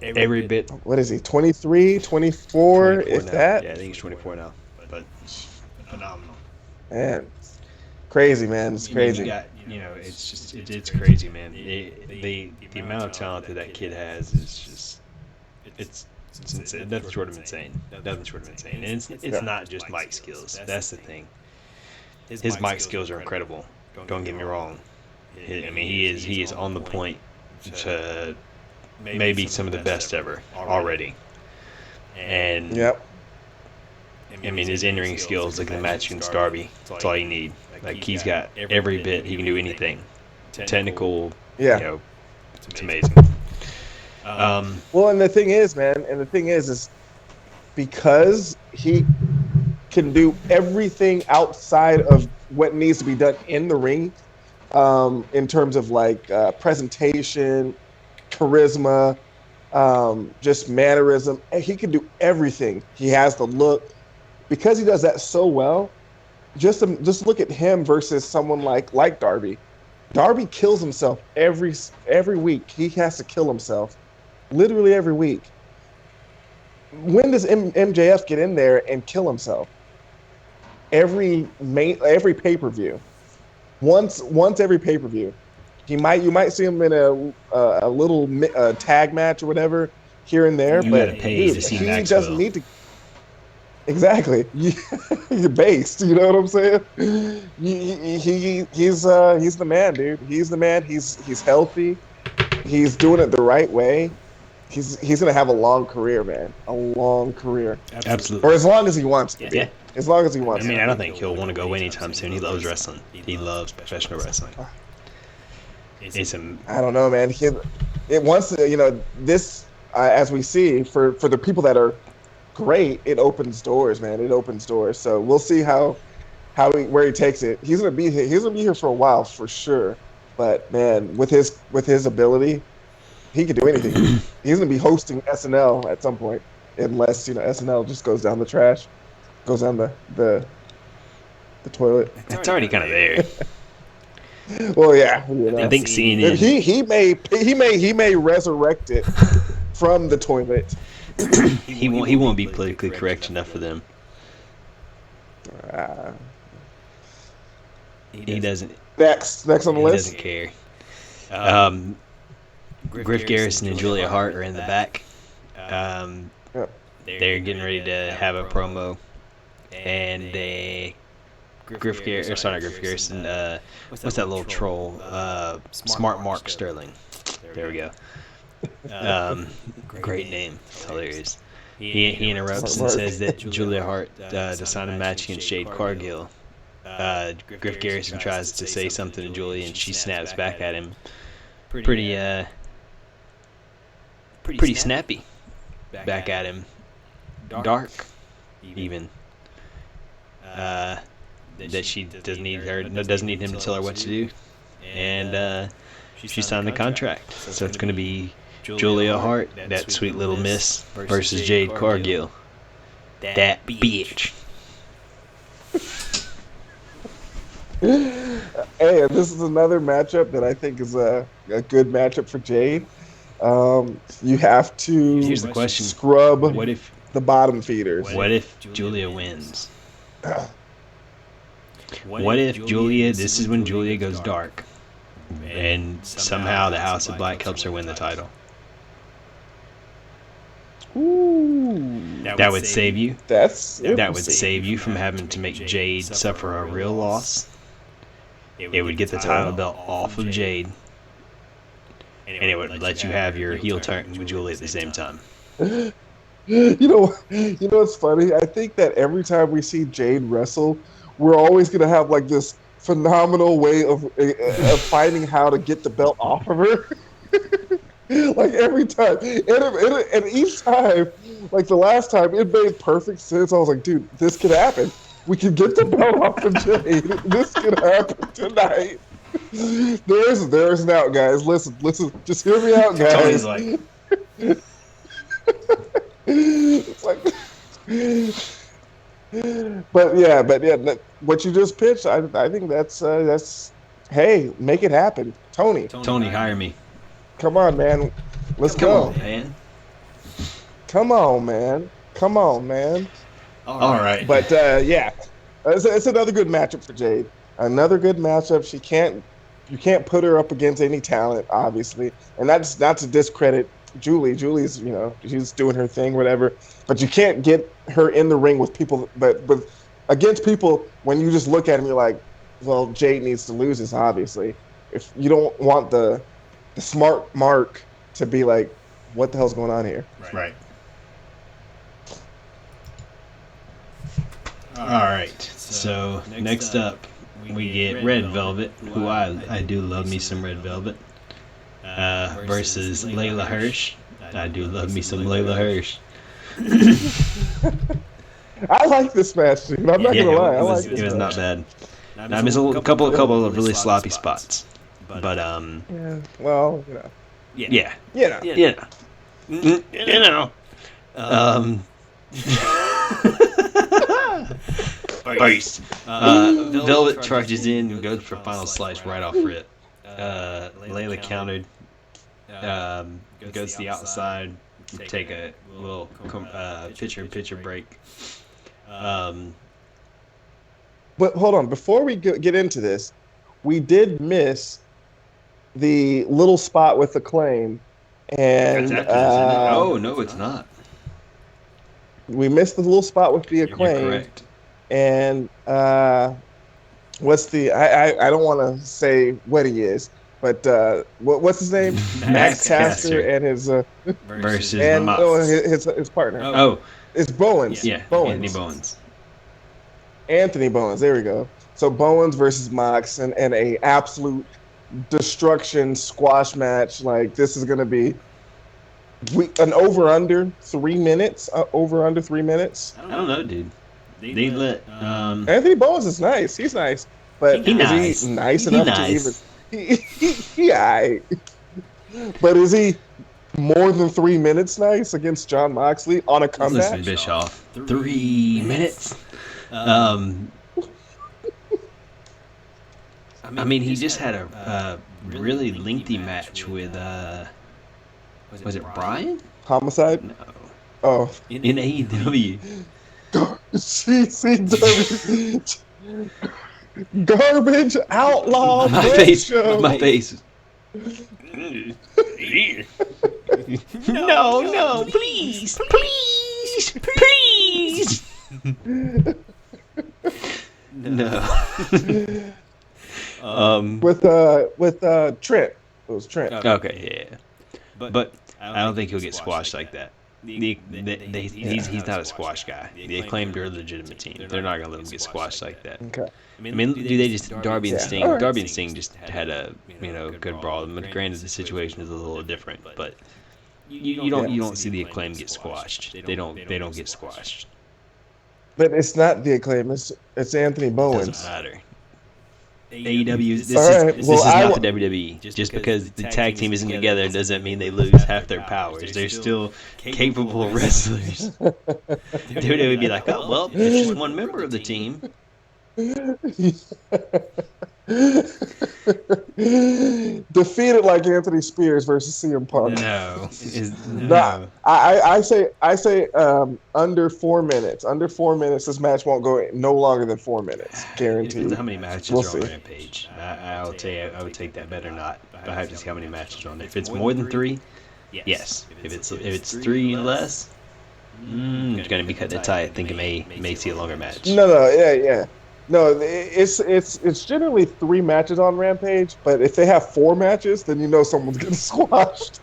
every bit. What is he? 23, 24, if now. that? Yeah, I think he's 24 now. But phenomenal. Man, crazy, man. It's crazy. It's crazy, man. The amount of talent that kid has is just it's insane. Nothing short of insane. Nothing short of insane. And it's not just mic skills. That's the thing. His mic skills are incredible. Don't get me wrong. I mean, he is on the point to maybe some of the best ever already. And yep. I mean, his in-ring skills, look at the match against Darby. That's all you need. Like, he's got every bit. He can do anything. Technical, yeah. It's amazing. Well, and the thing is, man, is because he can do everything outside of what needs to be done in the ring, in terms of like presentation, charisma, just mannerism. He can do everything. He has the look. Because he does that so well, just look at him versus someone like Darby. Darby kills himself every week. He has to kill himself, literally every week. When does MJF get in there and kill himself? Every pay-per-view. Once every pay-per-view. You might see him in a little tag match or whatever here and there, but he doesn't need to. Exactly. You're based. You know what I'm saying? He's the man, dude. He's the man. He's healthy. He's doing it the right way. He's gonna have a long career, man. A long career. Absolutely. Or as long as he wants to. Yeah. As long as he wants. I mean, I don't think he'll want to go anytime soon. He loves wrestling. He loves professional wrestling. I don't know, man. It wants to, this as we see for the people that are great, it opens doors, man. It opens doors. So we'll see where he takes it. He's gonna be here for a while for sure. But man, with his ability, he could do anything. He's gonna be hosting SNL at some point, unless SNL just goes down the trash, goes down the toilet. It's already kind of there. Well, yeah. I think CNN. He may resurrect it from the toilet. He won't be politically correct enough for them. He doesn't. Next on the list. He doesn't care. Griff Garrison and Julia Hart are in the back. They're getting ready to have a promo, and Griff Garrison. What's that little troll? Smart Mark Sterling. There we go. Great name. It's hilarious. He interrupts and says that Julia Hart to sign a match against Jade Cargill. Griff Garrison tries to say something to Julia, and she snaps back at him. Pretty snappy. Back at him. Dark, even. That she doesn't need him to tell her what to do, and she signed the contract. So it's going to be Julia Hart, that sweet little miss, versus Jade Cargill, that bitch. Hey, this is another matchup that I think is a good matchup for Jade. You have to Here's the question. Scrub what if the bottom feeders. What if Julia wins? What if Julia, this is when Julia goes dark, and somehow the House of Black helps her win the title? Ooh. That would save you. That would save you from having to make Jade suffer a real loss. It would get the title belt off of Jade. and it would let you have your heel turn with Julie at the same time. What's funny? I think that every time we see Jade wrestle, we're always gonna have like this phenomenal way of finding how to get the belt off of her. Like every time, and each time, like the last time, it made perfect sense. I was like, dude, this could happen. We can get the belt off of Jade. This could happen tonight. There's an out, guys. Listen. Just hear me out, guys. Tony's like, it's like, but yeah. What you just pitched, I think that's. Hey, make it happen, Tony. Tony, hire me. Come on, man. Let's go. Come on, man. All right. But yeah, it's another good matchup for Jade. Another good matchup. You can't put her up against any talent, obviously, and that's not to discredit Julie. Julie's, she's doing her thing, whatever. But you can't get her in the ring with people, but against people when you just look at them, you're like, well, Jade needs to lose this, obviously. If you don't want the smart mark to be like, what the hell's going on here? Right. All right. So next up, we get Red Velvet, who I do love me some Red Velvet, versus Layla Hirsch. I do love me some Layla Hirsch. I like this match, dude. I'm not gonna lie. It was not bad. I mean, a couple of really sloppy spots, but yeah. Well, yeah. First, Velvet charges in and goes for final slice right off rip. Layla countered, goes to the outside, take a little pitcher break. But hold on, before we get into this, we did miss the little spot with the claim, and oh no, it's not. We missed the little spot with the acclaim. You're correct. And what's the? I don't want to say what he is, but what's his name? Max Caster and his versus and his partner. Oh, it's Bowens. Yeah, Bowens. Anthony Bowens. There we go. So Bowens versus Mox and a absolute destruction squash match. Like, this is gonna be an over under 3 minutes. Over under 3 minutes. I don't know, dude. They let Anthony Bowens is nice. He's nice, but is he nice enough to even? But is he more than 3 minutes nice against Jon Moxley on a comeback? Listen, Bischoff, 3 minutes. I mean, he just had a really lengthy match with was it Brian? Homicide? No. Oh, in AEW. CCW. Garbage outlaw. My face. No, please. No. With Trent. It was Trent. Okay, yeah. But I don't think he'll get squashed like that. He's not a squash guy. The Acclaimed are a legitimate team. They're not gonna let him get squashed like that. Okay. I mean, do they just Darby and Sting? Right. Darby and Sting just had a good brawl. But granted, the situation is a little different, but you don't see the Acclaimed get squashed. They don't get squashed. But it's not the Acclaim. It's Anthony Bowens. Doesn't matter. AEW. This is not the WWE. Just because the tag team isn't together doesn't mean they lose half their powers. They're still capable wrestlers. WWE would be like, oh well, it's just one member of the team. Defeated like Anthony Spears versus CM Punk. No. I say under 4 minutes. Under 4 minutes, this match won't go no longer than 4 minutes. Guaranteed. Depends how many matches are on Rampage. I would take that bet or not. But I have to see how many matches are on. If it's more than 3, yes. If it's 3 less, it's gonna be cutting it tight. I think it may see a longer match. No, yeah. No, it's generally 3 matches on Rampage, but if they have 4 matches, then you know someone's getting squashed.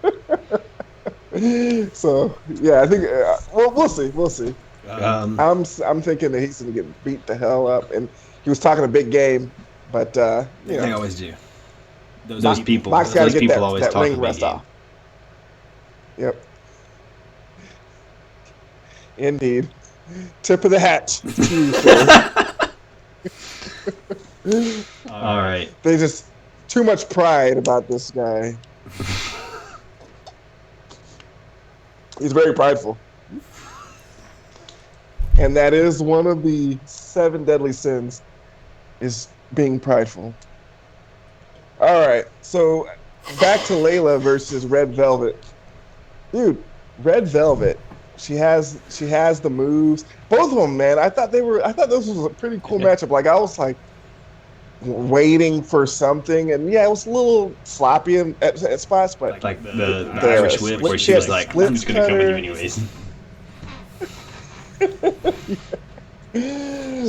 So yeah, I think we'll see, we'll see. I'm thinking that he's gonna get beat the hell up, and he was talking a big game, but they always do. Those people got to get always that talk ring a big rest game. off. Yep, indeed. Tip of the hat to you, sir. All right. They just too much pride about this guy. He's very prideful. And that is one of the 7 deadly sins, is being prideful. All right, so back to Layla versus Red Velvet. Dude, Red Velvet, she has the moves. Both of them, man. I thought this was a pretty cool matchup. Like I was like waiting for something, and yeah, it was a little sloppy at spots, but like the Irish whip, where she was like, "I'm just gonna come with you anyways."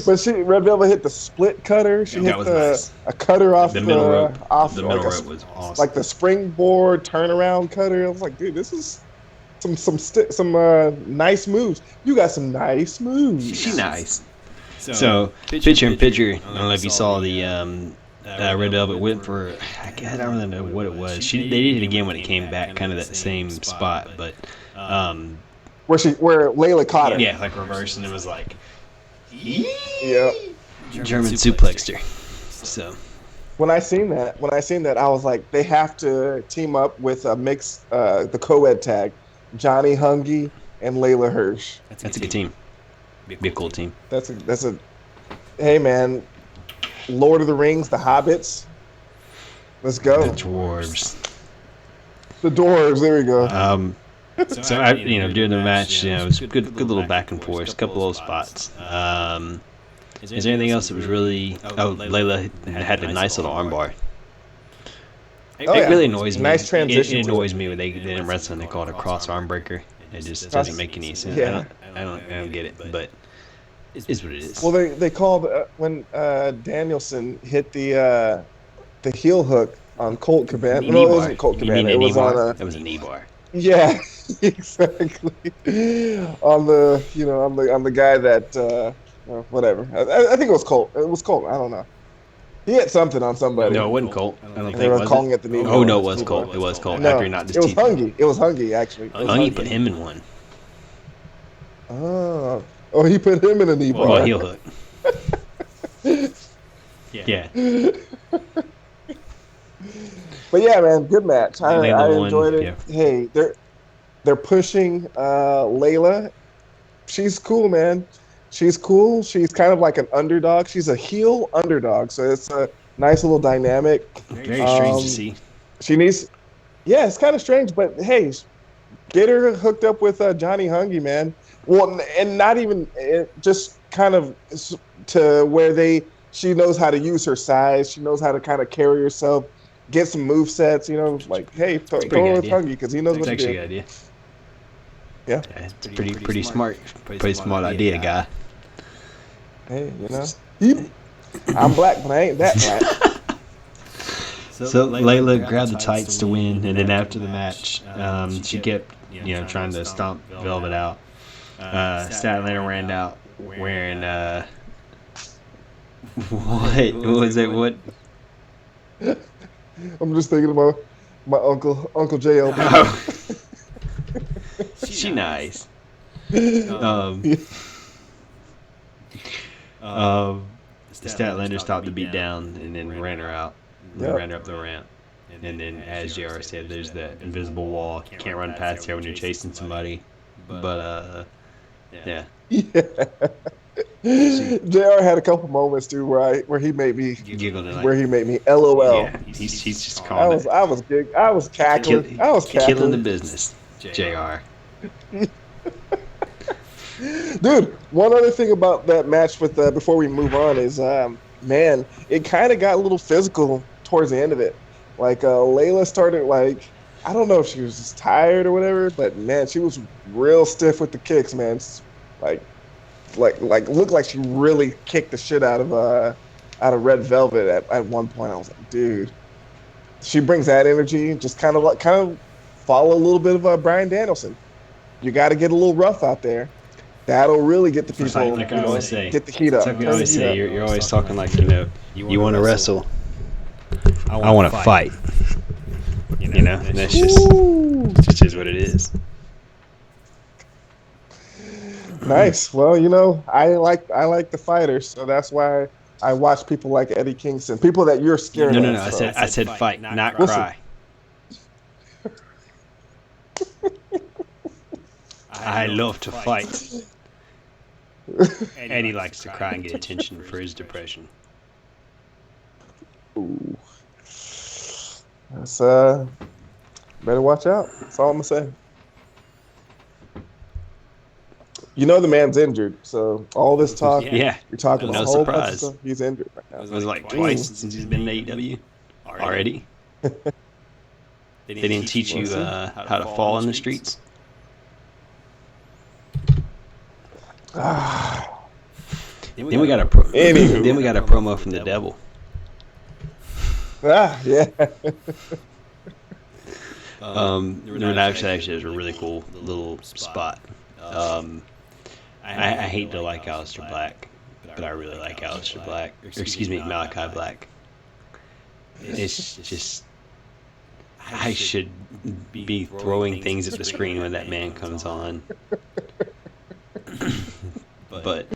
But Red Velvet hit the split cutter. She hit a cutter off the middle rope. The middle rope was awesome. Like the springboard turnaround cutter. I was like, dude, this is some nice moves. You got some nice moves. She's nice. So picture in picture. I don't know if you saw the Red Velvet whip for. I don't really know what it was. They did it again when it came back, kind of that same spot, but where Layla caught her. Yeah, like reverse, and it was like. Yeah. German suplexed her. So when I seen that, I was like, they have to team up with a mix, the co-ed tag, Johnny Hungy and Layla Hirsch. That's a good team. Be a cool team. That's a. Hey man, Lord of the Rings, the Hobbits. Let's go. The dwarves. The dwarves. There we go. So I, during the match, it was good little back and forth, a couple little spots. Is there anything else that was really? Oh, Layla had a nice little armbar. It really annoys me. Nice transition. It annoys me when they didn't wrestle and they call it a cross arm breaker. It just doesn't make any sense. Yeah. I don't get it, but it is what it is. Well, they called when Danielson hit the heel hook on Colt Cabana. No, it wasn't Colt Cabana. It was on It was a knee bar. Yeah, exactly. on the guy that whatever. I think it was Colt. It was Colt. I don't know. He hit something on somebody. No, it wasn't Colt. I don't think they were calling it the knee. Oh no, it was Colt. It was Colt. No, after he knocked his teeth. It was Hungy actually. Hungy put him in one. Oh, he put him in a knee bar. Well, heel hook. Yeah. But yeah, man, good match. I enjoyed it. Yeah. Hey, they're pushing Layla. She's cool, man. She's cool. She's kind of like an underdog. She's a heel underdog, so it's a nice little dynamic. Very strange to see. She needs. Yeah, it's kind of strange, but hey, get her hooked up with Johnny Hungy, man. Well, and not even just kind of to where she knows how to use her size. She knows how to kind of carry herself. Get some move sets, like, hey, throw her with Hungy because he knows what to do. That's actually a good idea. Yeah. It's pretty smart. Pretty smart idea, guy. Hey, I'm black, but I ain't that black. So Layla grabbed the tights to win, and then after the match, she kept, trying to stomp Velvet out. Statlander ran out wearing, what was it? What? I'm just thinking about my Uncle JLB. Oh. She nice. Statlander stopped the beat down and then ran her out. Ran her up the ramp. And then, as JR said, there's that invisible wall. You can't run past here when you're chasing somebody. But, yeah. JR had a couple moments too where he made me giggled, where he made me LOL. Yeah, he's just calling. I was cackling. Killing the business, JR. Dude, one other thing about that match with before we move on is man, it kind of got a little physical towards the end of it. Like Layla started I don't know if she was just tired or whatever, but man, she was real stiff with the kicks, man. Like looked like she really kicked the shit out of Red Velvet at one point. I was like, dude, she brings that energy. Just kind of follow a little bit of Bryan Danielson. You got to get a little rough out there. That'll really get the people. Like I always say, get the heat up. Like we always say, you're always talking like you want to wrestle. I want to fight. And that's just is what it is. Nice. Well, I like the fighters, so that's why I watch people like Eddie Kingston, people that you're scared of. No. I said fight, not cry. I love to fight. Eddie likes to cry and get attention for his depression. Ooh. That's better watch out. That's all I'm gonna say. The man's injured, so all this talk, you're talking about a whole bunch of stuff. He's injured right now. It was like twice since he's been in AEW already. They didn't teach you how to fall in the streets. Then we got a promo from the devil. Yeah. Actually, it was a really cool little spot. I hate to like Aleister Black, but I really like Aleister Black. Malachi Black. It's just I should be throwing things at the screen when that man comes on. But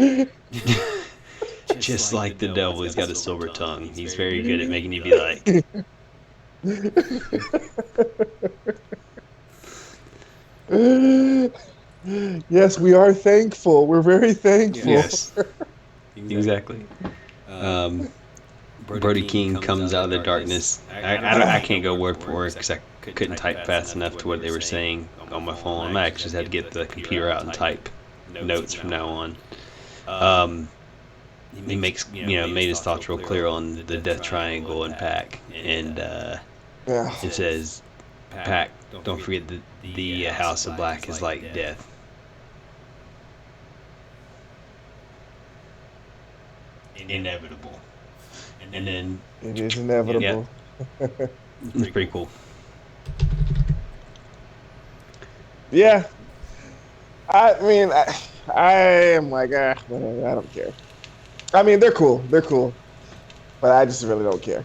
just like the devil, he's got a silver tongue. He's very good at making you be like. Yes, we are thankful. We're very thankful. Yes, exactly. Brody King comes out of the darkness. I can't go word for word because I couldn't type fast enough to what they were saying on my phone. I just had to get the computer out and type notes from now on. He makes made his thoughts real clear on the Death Triangle and Pac, and it says, Pac, don't forget that the House of Black is like death. Inevitable. And then it is inevitable. Yeah, it's pretty cool. Yeah. I mean, I am like, whatever, I don't care. I mean, they're cool, but I just really don't care.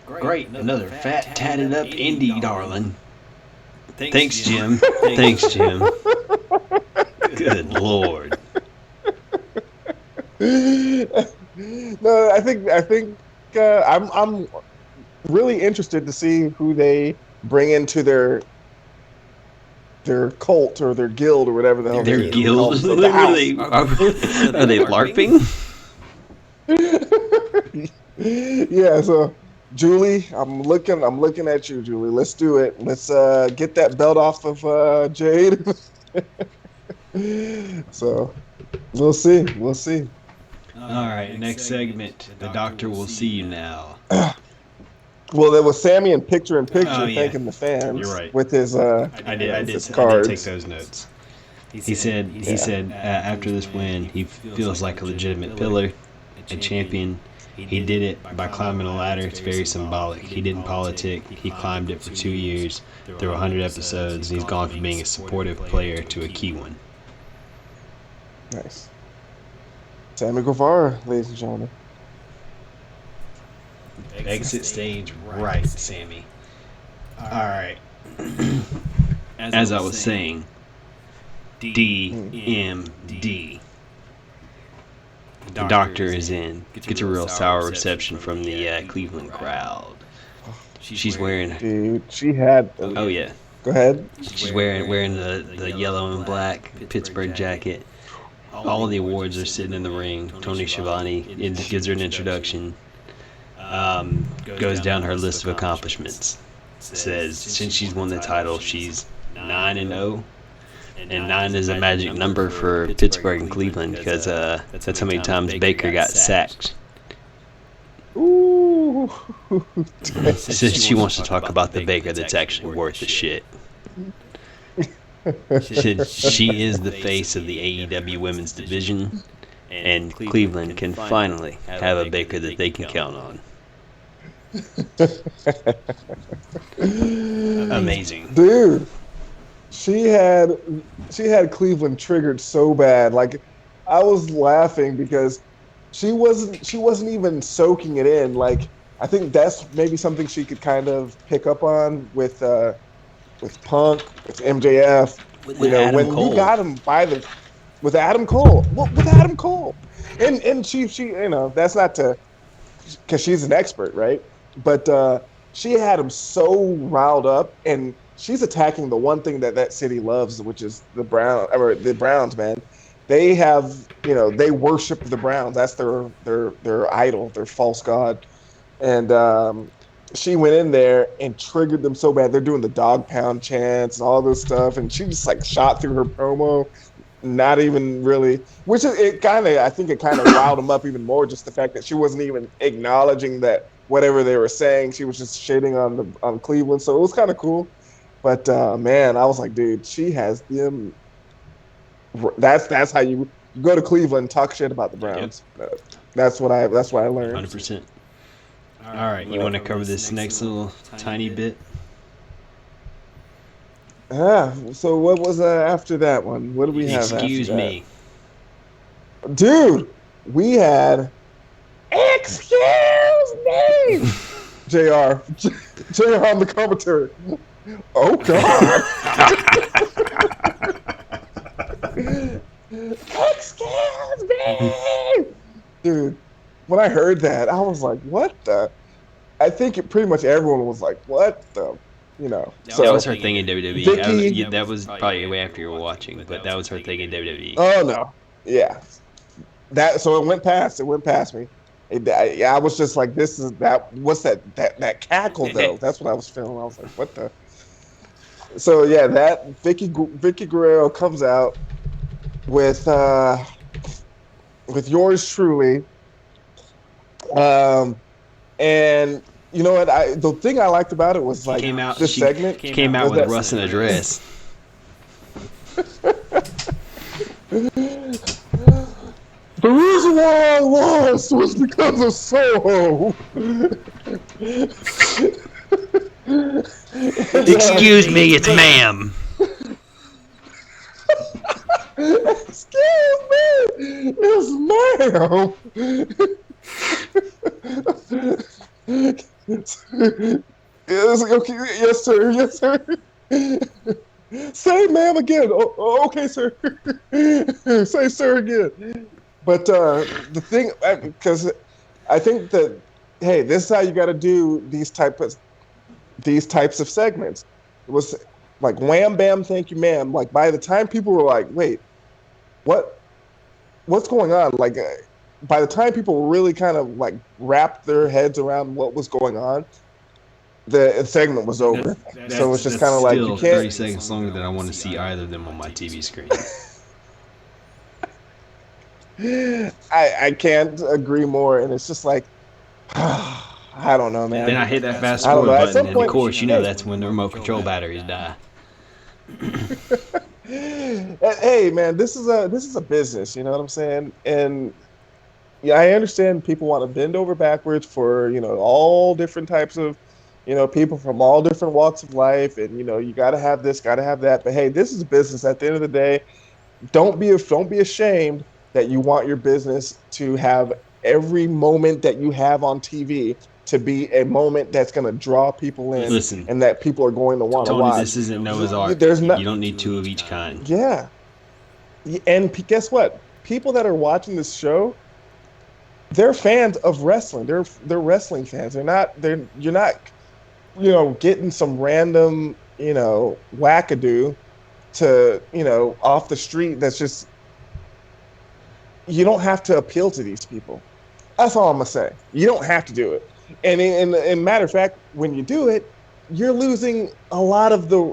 Great, another fat, tatted up indie, darling. Thanks, Jim. Thanks, Jim. Good Lord. No, I think I'm really interested to see who they bring into their cult or their guild or whatever the hell. Their guild? Are they LARPing? Yeah. So, Julie, I'm looking at you, Julie. Let's do it. Let's get that belt off of Jade. So, we'll see. All right, next segment. The Doctor will see you now. Well, there was Sammy in picture thanking the fans. You're right. With his I did take those notes. He said after this win, he feels like a legitimate pillar, a champion. He did it by climbing a ladder. It's very symbolic. He didn't politic. He climbed it for 2 years, through 100 episodes, and he's gone from being a supportive player to a key one. Nice. Sammy Guevara, ladies and gentlemen. Exit stage right, Sammy. Alright. As I was saying, DMD. The Doctor is in. Gets a real sour reception from the Cleveland crowd. She's wearing... Dude, she had... Oh, yeah. Go ahead. She's wearing the yellow and black Pittsburgh jacket. All of the awards are sitting in the ring. Tony Schiavone gives her an introduction. Goes down her list of accomplishments. Says since she's won the title, she's 9-0, and 9 is a magic number for Pittsburgh and Cleveland because that's how many times Baker got sacked. Ooh. Since she wants to talk about the Baker that's actually worth the shit. She is the face of the AEW women's division, and Cleveland can finally have a Baker that they can count on. Amazing, dude. She had Cleveland triggered so bad. Like, I was laughing because she wasn't even soaking it in. Like, I think that's maybe something she could kind of pick up on with Punk, with MJF. with You know, Adam when Cole. you got him with Adam Cole. With Adam Cole. And she that's not to, because she's an expert, right? But she had him so riled up, and she's attacking the one thing that city loves, which is the Browns, man. They have, they worship the Browns. That's their idol, their false god. And she went in there and triggered them so bad. They're doing the dog pound chants and all this stuff, and she just like shot through her promo, not even really. Which I think it kind of riled them up even more. Just the fact that she wasn't even acknowledging that whatever they were saying, she was just shitting on Cleveland. So it was kind of cool. But man, I was like, dude, she has them. That's how you go to Cleveland and talk shit about the Browns. Yep. That's what I learned. 100%. All right, you want to cover this next little tiny bit? So what was after that one? What do we have? Excuse me, dude. We had excuse me, Jr. On the commentary. Oh God. Excuse me, dude. When I heard that, I was like, "What the?" I think pretty much everyone was like, "What the?" That was her thing in WWE. That was probably way after you were watching, but that was her thing in WWE. Oh no, yeah. So it went past me. I was just like, "This is that." What's that cackle though? That's what I was feeling. I was like, "What the?" So yeah, that Vicky Guerrero comes out with yours truly. And you know what? The thing I liked about it was like this segment came out with Russ in a dress. The reason why I lost was because of Soho. Excuse me, it's ma'am. Excuse me, it's ma'am. Okay, yes, sir. Yes, sir. Say ma'am again. Oh, okay, sir. Say sir again. But the thing, because I think that, hey, this is how you got to do these types of segments. It was like wham bam, thank you, ma'am. Like by the time people were like, wait, what's going on? Like by the time people really kind of like wrapped their heads around what was going on, the segment was over. So it's just kind of like, you can't. 30 seconds longer than I want to see either of them on my TV screen. I can't agree more, and it's just like, I don't know, man. Then I hit that fast forward button, and of course, that's when the remote control batteries die. Hey, man, this is a business, you know what I'm saying? And yeah, I understand people want to bend over backwards for all different types of people from all different walks of life, and you got to have this, got to have that. But hey, this is a business. At the end of the day, don't be ashamed that you want your business to have every moment that you have on TV to be a moment that's going to draw people in. Listen, and that people are going to want to watch. This isn't Noah's Ark. You don't need two of each kind. Yeah. And guess what? People that are watching this show, they're fans of wrestling. They're wrestling fans. You're not getting some random, wackadoo to, off the street that's just. You don't have to appeal to these people. That's all I'm gonna say. You don't have to do it. And in matter of fact, when you do it, you're losing a lot of the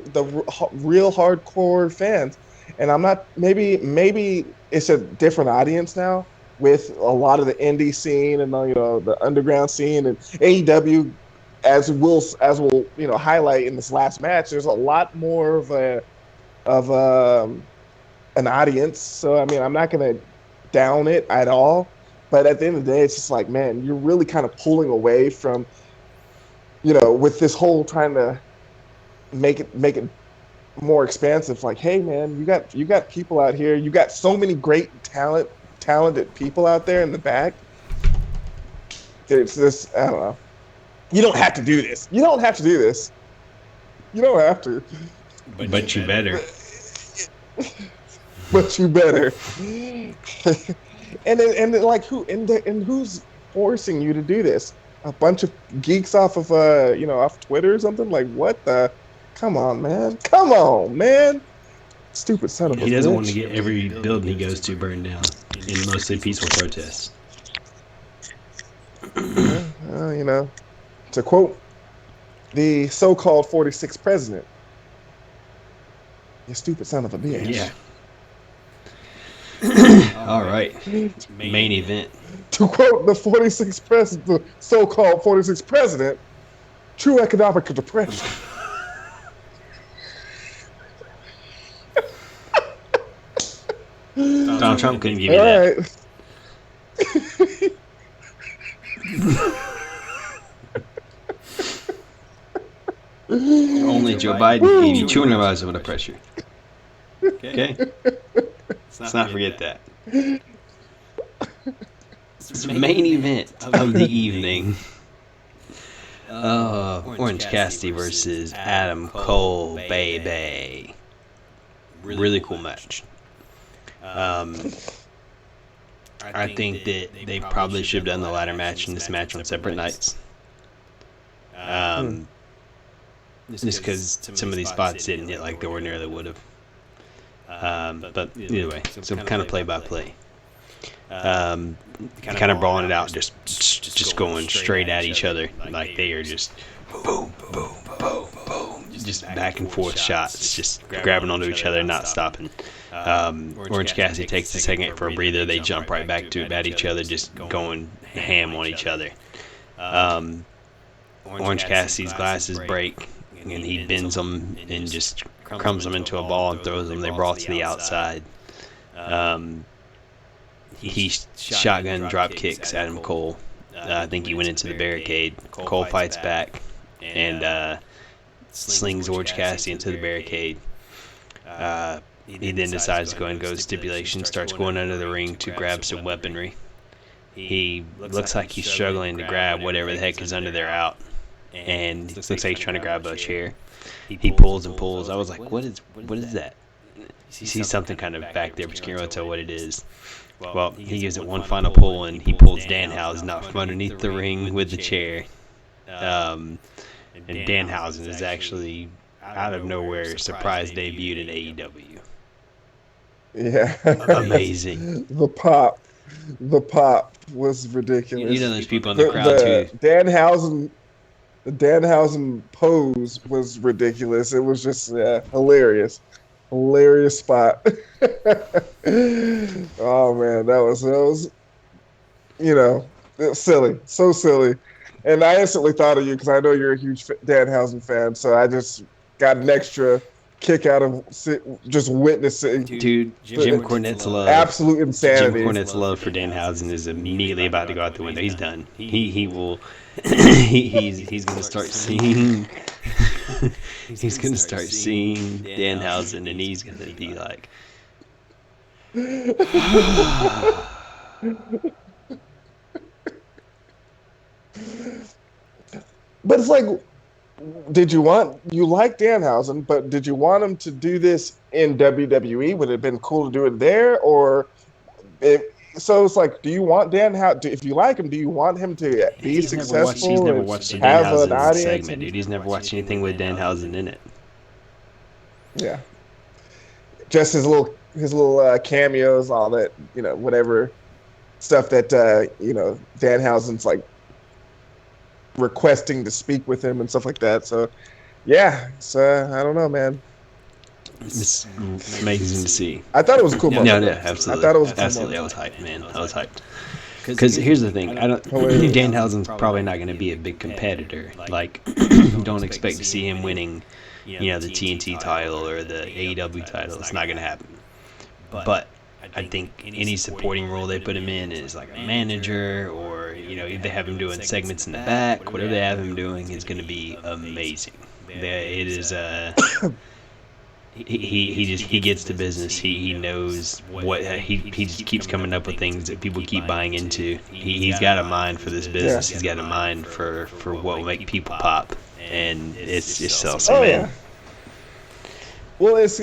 real hardcore fans. And I'm not. Maybe it's a different audience now with a lot of the indie scene and the underground scene and AEW, as we'll highlight in this last match. There's a lot more of a of an audience. So I mean, I'm not gonna down it at all. But at the end of the day, it's just like, man, you're really kind of pulling away from, with this whole trying to make it more expansive. Like, hey, man, you got people out here. You got so many great talented people out there in the back. It's this. I don't know. You don't have to do this. You don't have to do this. You don't have to. But you better. But you better. and who's forcing you to do this? A bunch of geeks off of off Twitter or something? Like, what the? Come on, man. Come on, man. Stupid son of a bitch. He doesn't want to get every building he goes to burned down in mostly peaceful protests. To quote the so-called 46th president, you stupid son of a bitch. Yeah. All right. Main event. To quote the 46th president, the so-called 46th president, true economic depression. Donald Trump couldn't give you All that. Right. Only Joe Biden gave you 200 miles of pressure. Okay? Let's not forget that. Main event of the evening. Orange Cassidy versus Adam Cole, baby. Really cool match. I think that they probably should have done the ladder match and this match on separate nights. Just because some of these spots didn't hit like they ordinarily would have. But either way, so kind of play by play. Kind of brawling it out, just going straight at each other. Like they are just boom, boom, boom, boom. Just back and forth shots, just grabbing onto each other, not stopping. Orange Cassidy takes a second for a breather. They jump right back to it at each other, just going ham on each other. Orange Cassidy's glasses break, and he bends them and just crumbs them into a ball and throws them. They brawl to the outside. He shotgun drop kicks Adam Cole. I think he went into the barricade. Cole fights back and slings Orange Cassidy into the barricade. He then decides to go and go to stipulation, starts going under the ring to grab some weaponry. He looks like he's struggling to grab whatever the heck is under there out. And it looks like he's trying to grab a chair. He pulls and pulls. I was like, what is that? You see something kind of back there, but you can't really tell what it is. Well, he gives it one final pull, and he pulls Danhausen out from underneath the ring with the chair. And Danhausen is actually, out of nowhere, surprise debuted in AEW. Yeah. Amazing. The pop was ridiculous. You know those people in the crowd, too. The Danhausen pose was ridiculous. It was just hilarious. Hilarious spot. Oh man, that was silly, so silly. And I instantly thought of you because I know you're a huge Danhausen fan. So I just got an extra kick out of just witnessing. Dude, Jim Cornette's love, absolute insanity. Jim Cornette's love for Danhausen is immediately about to go out the window. He's done. He will. He's gonna start seeing. He's gonna start seeing Danhausen, and he's gonna be like. But it's like, you like Danhausen, but did you want him to do this in WWE? Would it have been cool to do it there? So it's like, do you want Danhausen, if you like him, do you want him to be successful? He's never watched a Danhausen segment, dude. He's never watched anything with Danhausen in it. Yeah. Just his little cameos, all that, whatever stuff that, Danhausen's like requesting to speak with him and stuff like that. So, yeah, I don't know, man. It's amazing to see. I thought it was a cool moment. No, absolutely. I thought it was a cool absolutely. moment. I was hyped, man. I was hyped. Because here's the thing, Danhausen's probably not going to be a big competitor. Like, don't expect to see him winning the TNT title or the AEW title. It's not going to happen. But I think any supporting role they put him in is like a manager, or if they have him doing segments in the back, whatever they have him doing is going to be amazing. It is he gets to business. He knows what he just keeps coming up with things that people keep buying into. He's got a mind for this business. He's got a mind for what will make people pop, and it's just awesome, man. Yeah. Well, it's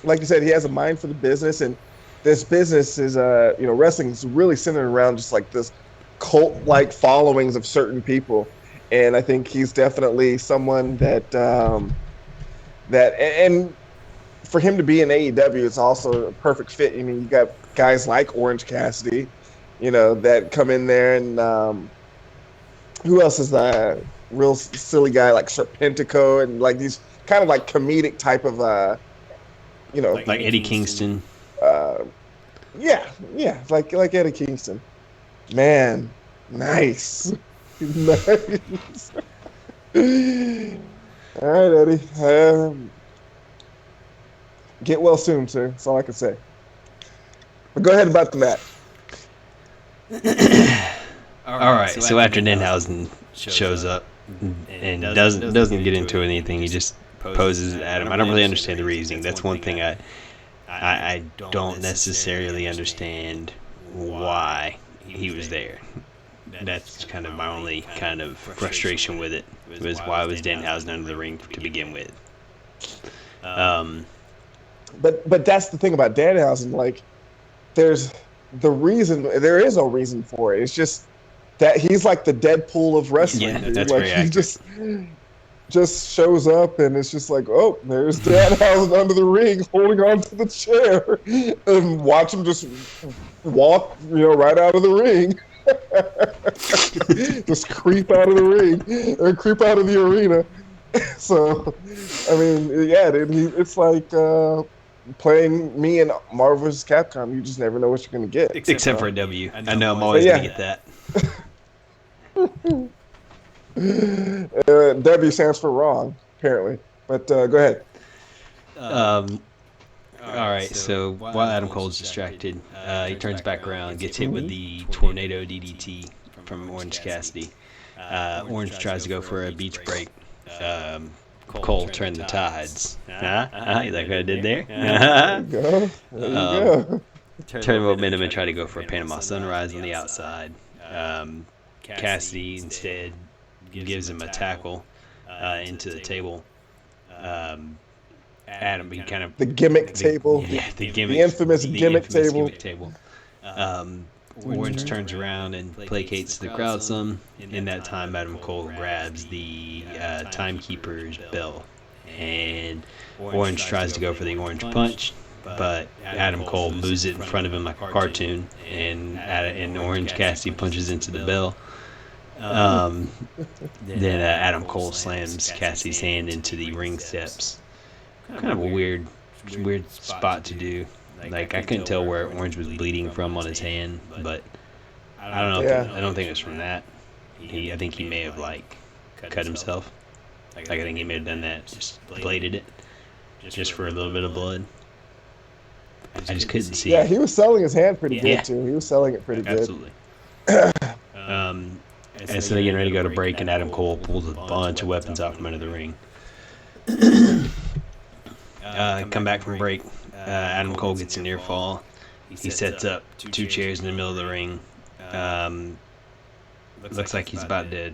like you said, he has a mind for the business, and this business is wrestling is really centered around just like this cult-like followings of certain people, and I think he's definitely someone that and for him to be in AEW, it's also a perfect fit. I mean, you got guys like Orange Cassidy, that come in there, and who else is that real silly guy like Serpentico, and like these kind of like comedic type of like Eddie Kingston. Yeah, like Eddie Kingston. Man, nice. Nice. All right, Eddie. Get well soon, sir. That's all I can say. But go ahead about the match. All right. So after Denhausen shows up and doesn't get into anything, he just poses at him. I don't really understand the reasoning. That's one thing I don't necessarily understand why he was there. That's kind of my only kind of frustration with it, was why was Danhausen under the ring to begin with. But that's the thing about Danhausen. Like, there is no reason for it. It's just that he's like the Deadpool of wrestling. Yeah, that's like, very accurate. He just shows up, and it's just like, oh, there's Danhausen under the ring holding on to the chair, and watch him just walk, right out of the ring. Just creep out of the ring, or creep out of the arena. So, I mean, yeah, dude, it's like playing me in Marvel vs. Capcom. You just never know what you're going to get. Except for a W. I know I'm always going to get that. W stands for wrong, apparently. But go ahead. All right, so while Adam Cole's distracted, he turns back around, gets hit with the tornado DDT from Orange Cassidy. Orange tries to go for a beach break. Cole turned the tides. You like what I did there? There you go. There you go. Turn momentum and try to go for a Panama Sunrise on the outside. Cassidy instead gives him a tackle into the table. Adam, he kind of the gimmick table. Yeah, the infamous gimmick table. Orange turns around and placates the crowd some. In that time, Adam Cole grabs the timekeeper's bell, and Orange tries to go for the orange punch, but Adam Cole moves it in front of him like a cartoon, and Orange Cassidy punches into the bell. Then Adam Cole slams Cassidy's hand into the ring steps. Kind of a weird spot to do. Like, I couldn't tell where Orange was bleeding from on his hand, but I don't know. Yeah. I don't think it was from that. I think he may have cut himself. I think he may have done that. Just bladed it, just for a little bit of blood. I just couldn't see. Yeah, he was selling his hand pretty good too. He was selling it pretty good. Absolutely. And so they're getting ready to go to break, and Adam Cole pulls a bunch of weapons out from under the ring. Come back from break. Adam Cole gets a near fall. He sets up two chairs in the middle of the ring. Looks like he's about to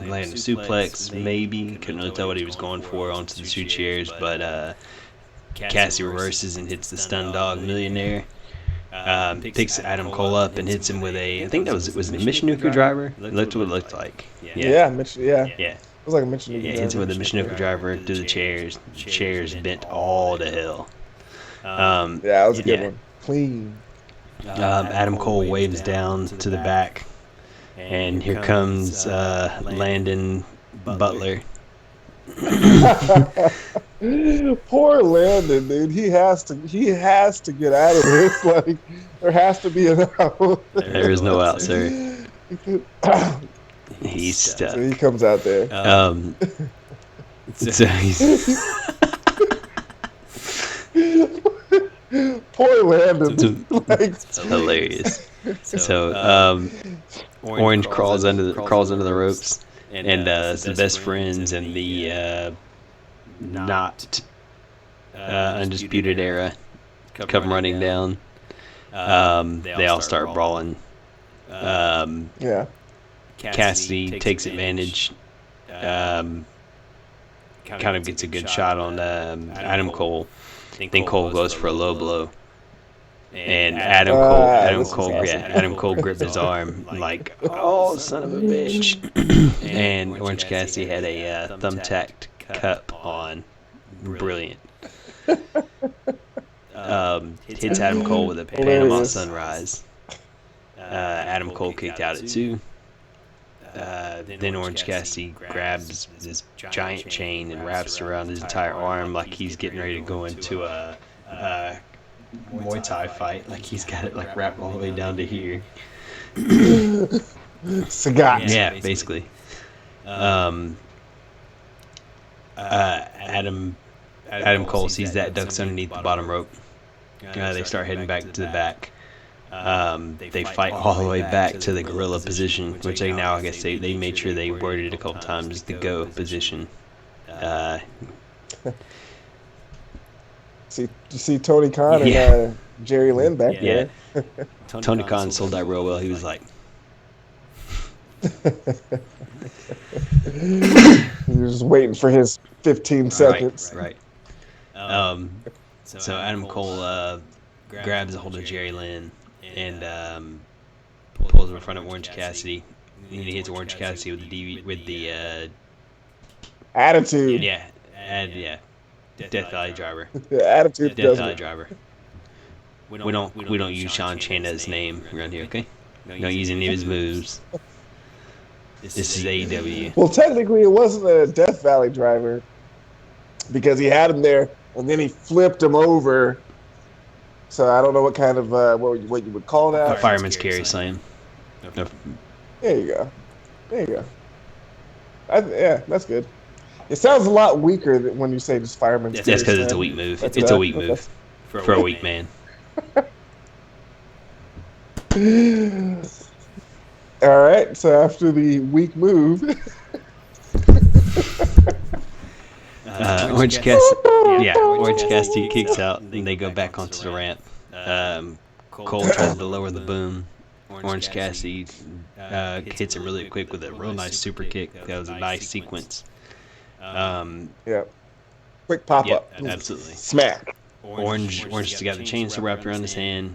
land a suplex, maybe. Couldn't really tell what he was going for onto the two chairs, but Cassie reverses and hits the stun dog millionaire. Picks Adam Cole up and hits him with I think that was it a Michinoku driver? That's what it looked like. Yeah. It was like a Michinoku driver. Hits him with a Michinoku driver through the chairs. The chairs bent all to hell. That was a good one. Clean. Adam Cole waves down to the back, and here comes Landon Butler. Poor Landon, dude. He has to get out of this. Like, there has to be an out. There is no out, sir. He's stuck. So he comes out there. So he's poor Landon. it's hilarious. So Orange crawls under the ropes, and it's the best friends and the not undisputed era come running down. They all start brawling. Yeah. Cassidy takes advantage. Kind of gets a good shot on Adam Cole. Then Cole goes for a low blow, and Adam Cole gripped his arm like, "Oh, son of a bitch!" And Orange Cassidy had a thumbtacked cup on, brilliant. Hits Adam Cole with a Panama Sunrise. Adam Cole kicked out at 2. Then Orange Cassidy grabs this giant chain and wraps around his entire arm like he's getting ready to go into a Muay Thai fight. Like he's got it like wrapped all the way down to here. Sagat. Yeah, basically. Adam Cole sees that, ducks underneath the bottom rope. They start heading back to the back. They fight all the way back to the gorilla position, which I guess they made sure they worded it a couple times, the go position. You see Tony Khan and Jerry Lynn back there. Tony Khan sold that real well. He was like, he was just waiting for his 15 seconds. Right. So Adam Cole grabs a hold of Jerry Lynn and pulls him in front of Orange Cassidy. And he hits Orange Cassidy with the attitude. Death Valley Driver. Attitude. Death Valley Driver. We don't use Sean Chanda's name around here, okay? We don't use any of his moves. This is AEW. Well, technically, it wasn't a Death Valley Driver because he had him there and then he flipped him over. So I don't know what kind of what you would call that. A fireman's carry slam. No. There you go. Yeah, that's good. It sounds a lot weaker than when you say just fireman's carry. That's because it's a weak move. It's a weak move for a weak man. All right. So after the weak move, Orange Cassidy kicks out, and they go back onto the ramp. Cole tries to lower the boom. Orange Cassidy hits him really quick with a real nice super kick. That was a nice sequence. Quick pop up. Absolutely. Smack. Orange has got the chainsaw wrapped around his hand.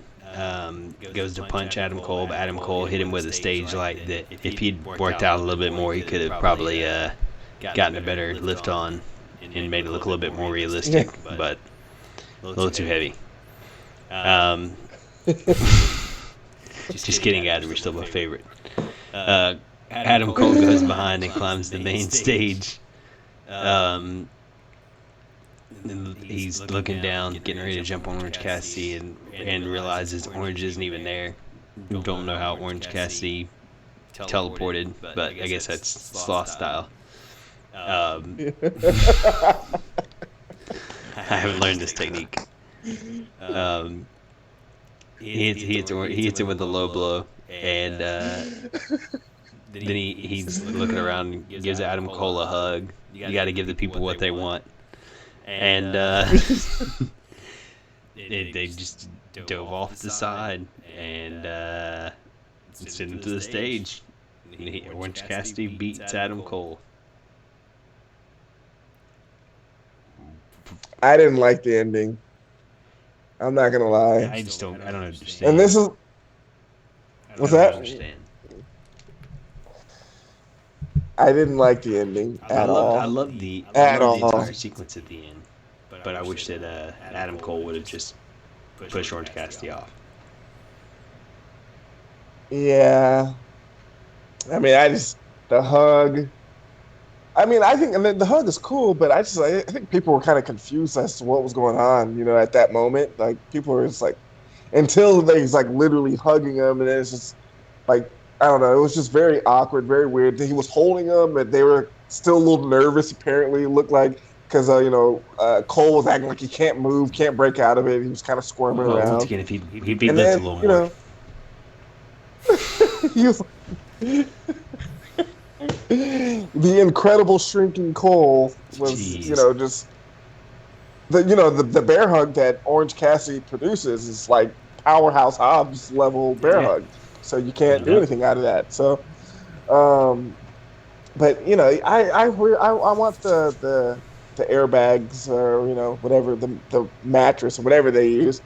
Goes to punch Adam Cole, but Adam Cole hit him with a stage light that if he'd worked out a little bit more, he could have probably gotten a better lift on and made it look a little bit more realistic, but a little too heavy. Just kidding, Adam. You're still my favorite. Adam Cole goes behind and climbs the main stage. He's looking down, getting ready to jump on Orange Cassidy, and realizes Orange isn't even there. Don't know how Orange Cassidy teleported, but I guess that's sloth style. I haven't learned this technique. He hits him with a low blow, and then he's looking around and gives Adam Cole a hug. You got to give the people what they want. And they just dove off the side and sent him to the stage. Orange Cassidy beats Adam Cole. I didn't like the ending. I'm not gonna lie. I don't understand. And this is what's that? Understand. I didn't like the ending at all. I love the entire sequence at the end, but I wish that Adam Cole would have just pushed Orange Cassidy off. Yeah. I mean, the hug. I mean, I think the hug is cool, but I think people were kind of confused as to what was going on, at that moment. Like, people were just like, until he's like literally hugging him, and then it's just like, I don't know, it was just very awkward, very weird. He was holding him, and they were still a little nervous. Apparently, it looked like because Cole was acting like he can't move, can't break out of it. He was kind of squirming Well, around. once again, if he And lifts a then, little more. He was the incredible shrinking Cole was, Jeez. just the bear hug that Orange Cassidy produces is like powerhouse Hobbs level bear hug. So you can't do anything out of that. So, but I want the airbags or whatever the mattress or whatever they use.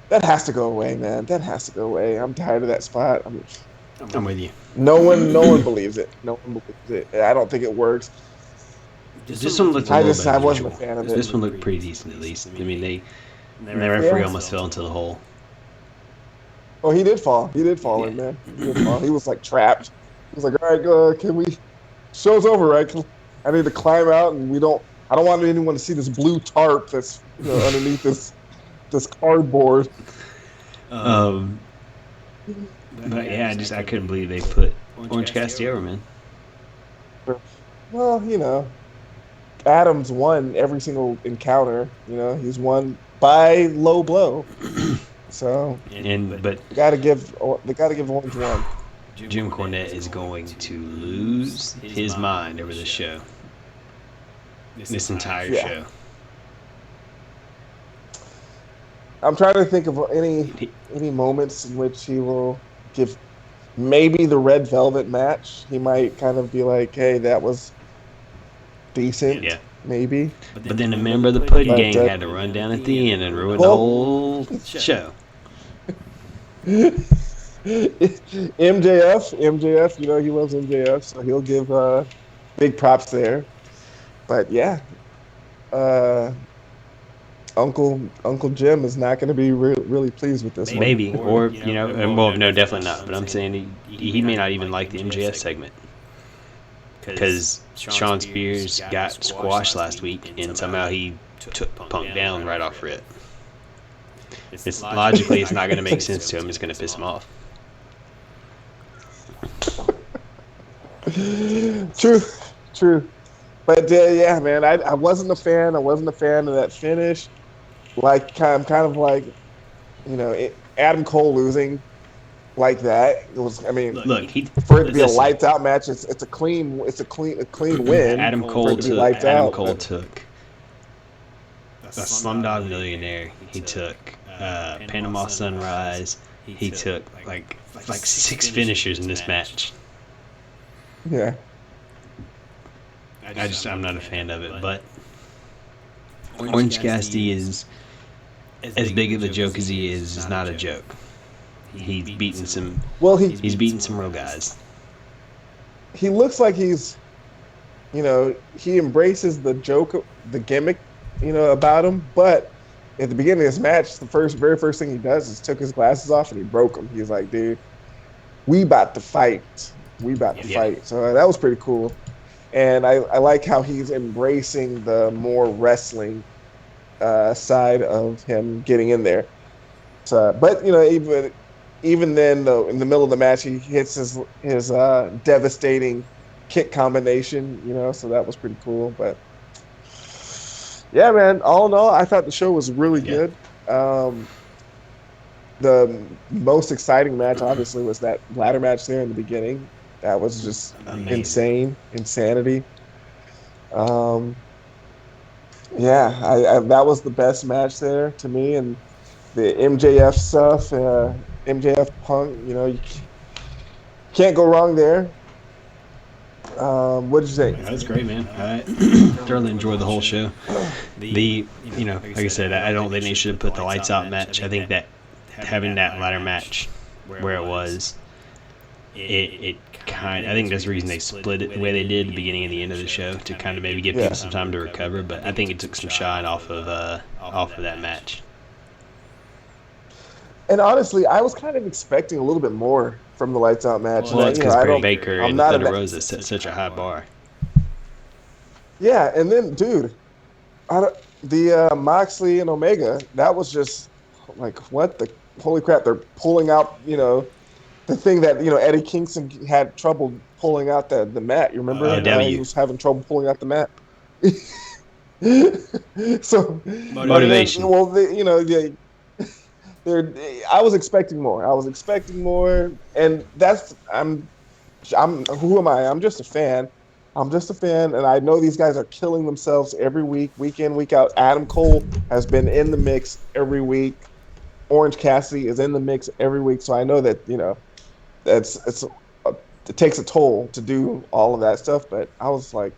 That has to go away, man. That has to go away. I'm tired of that spot. I'm with you. No one believes it. No one believes it. I don't think it works. This one looked a little better. I wasn't a fan of it. This one looked pretty decent, at least. I mean, the referee almost fell into the hole. Oh, he did fall. He did fall in, man. He did fall. He was like trapped. He was like, all right, can we? Show's over, right? I need to climb out, and I don't want anyone to see this blue tarp that's underneath this cardboard. But yeah, I couldn't believe they put Orange Cassidy over, man. Well, Adams won every single encounter. He's won by low blow. So, but they got to give Orange one. Jim Cornette is going to lose his mind over this show. This entire show. I'm trying to think of any moments in which he will give. Maybe the Red Velvet match. He might kind of be like, "Hey, that was decent." Yeah. Maybe. But then a member of the Pudding Gang had to run down at the end and ruin the whole show. MJF, he loves MJF, so he'll give big props there. But yeah, Uncle Jim is not going to be really pleased with this one. Maybe, or well, no, definitely not. But I'm saying he may not even like the MJF segment because Sean Spears got squashed last week, and somehow he took Punk down right off rip. Logically, it's not going to make sense to him. It's going to piss him off. True. But yeah, man, I wasn't a fan. I wasn't a fan of that finish. Like, I'm kind of like, Adam Cole losing like that. It was, I mean, look, for it to be a lights out match, it's a clean win. Adam Cole took a Slumdog Millionaire. He took Panama Sunrise. He took like 6 finishers in this match. Yeah. I'm not a fan of it, but Orange Cassidy is as big of a joke as he is not a joke. He's beaten some. Well, he's beaten some real guys. He looks like he's, he embraces the joke, the gimmick, about him. But at the beginning of this match, the very first thing he does is took his glasses off and he broke them. He's like, dude, we about to fight. Fight. So that was pretty cool. And I like how he's embracing the more wrestling side of him getting in there. So, but even then, though, in the middle of the match, he hits his devastating kick combination. So that was pretty cool. But yeah, man, all in all, I thought the show was really good. The most exciting match, obviously, was that ladder match there in the beginning. That was just insanity. That was the best match there to me. And the MJF stuff, MJF Punk, you can't go wrong there. What did you think? That was great, man. I thoroughly enjoyed the whole show. Like I said, I don't think they should have put the lights out match. I think that having that ladder match where it was, I think that's the reason they split it the way they did at the beginning and the end of the show, to kind of maybe give people some time to recover. But I think it took some shine off of that match. And honestly, I was kind of expecting a little bit more from the lights out match. Well, that's because Britt Baker and Thunder Rosa set such a high bar. Yeah, and then, dude, the Moxley and Omega, that was just like, what the holy crap? They're pulling out, the thing that Eddie Kingston had trouble pulling out the mat. You remember? He was having trouble pulling out the mat. So Motivation. I was expecting more. And who am I? I'm just a fan. And I know these guys are killing themselves every week, week in, week out. Adam Cole has been in the mix every week. Orange Cassidy is in the mix every week, so I know that it takes a toll to do all of that stuff. But I was like,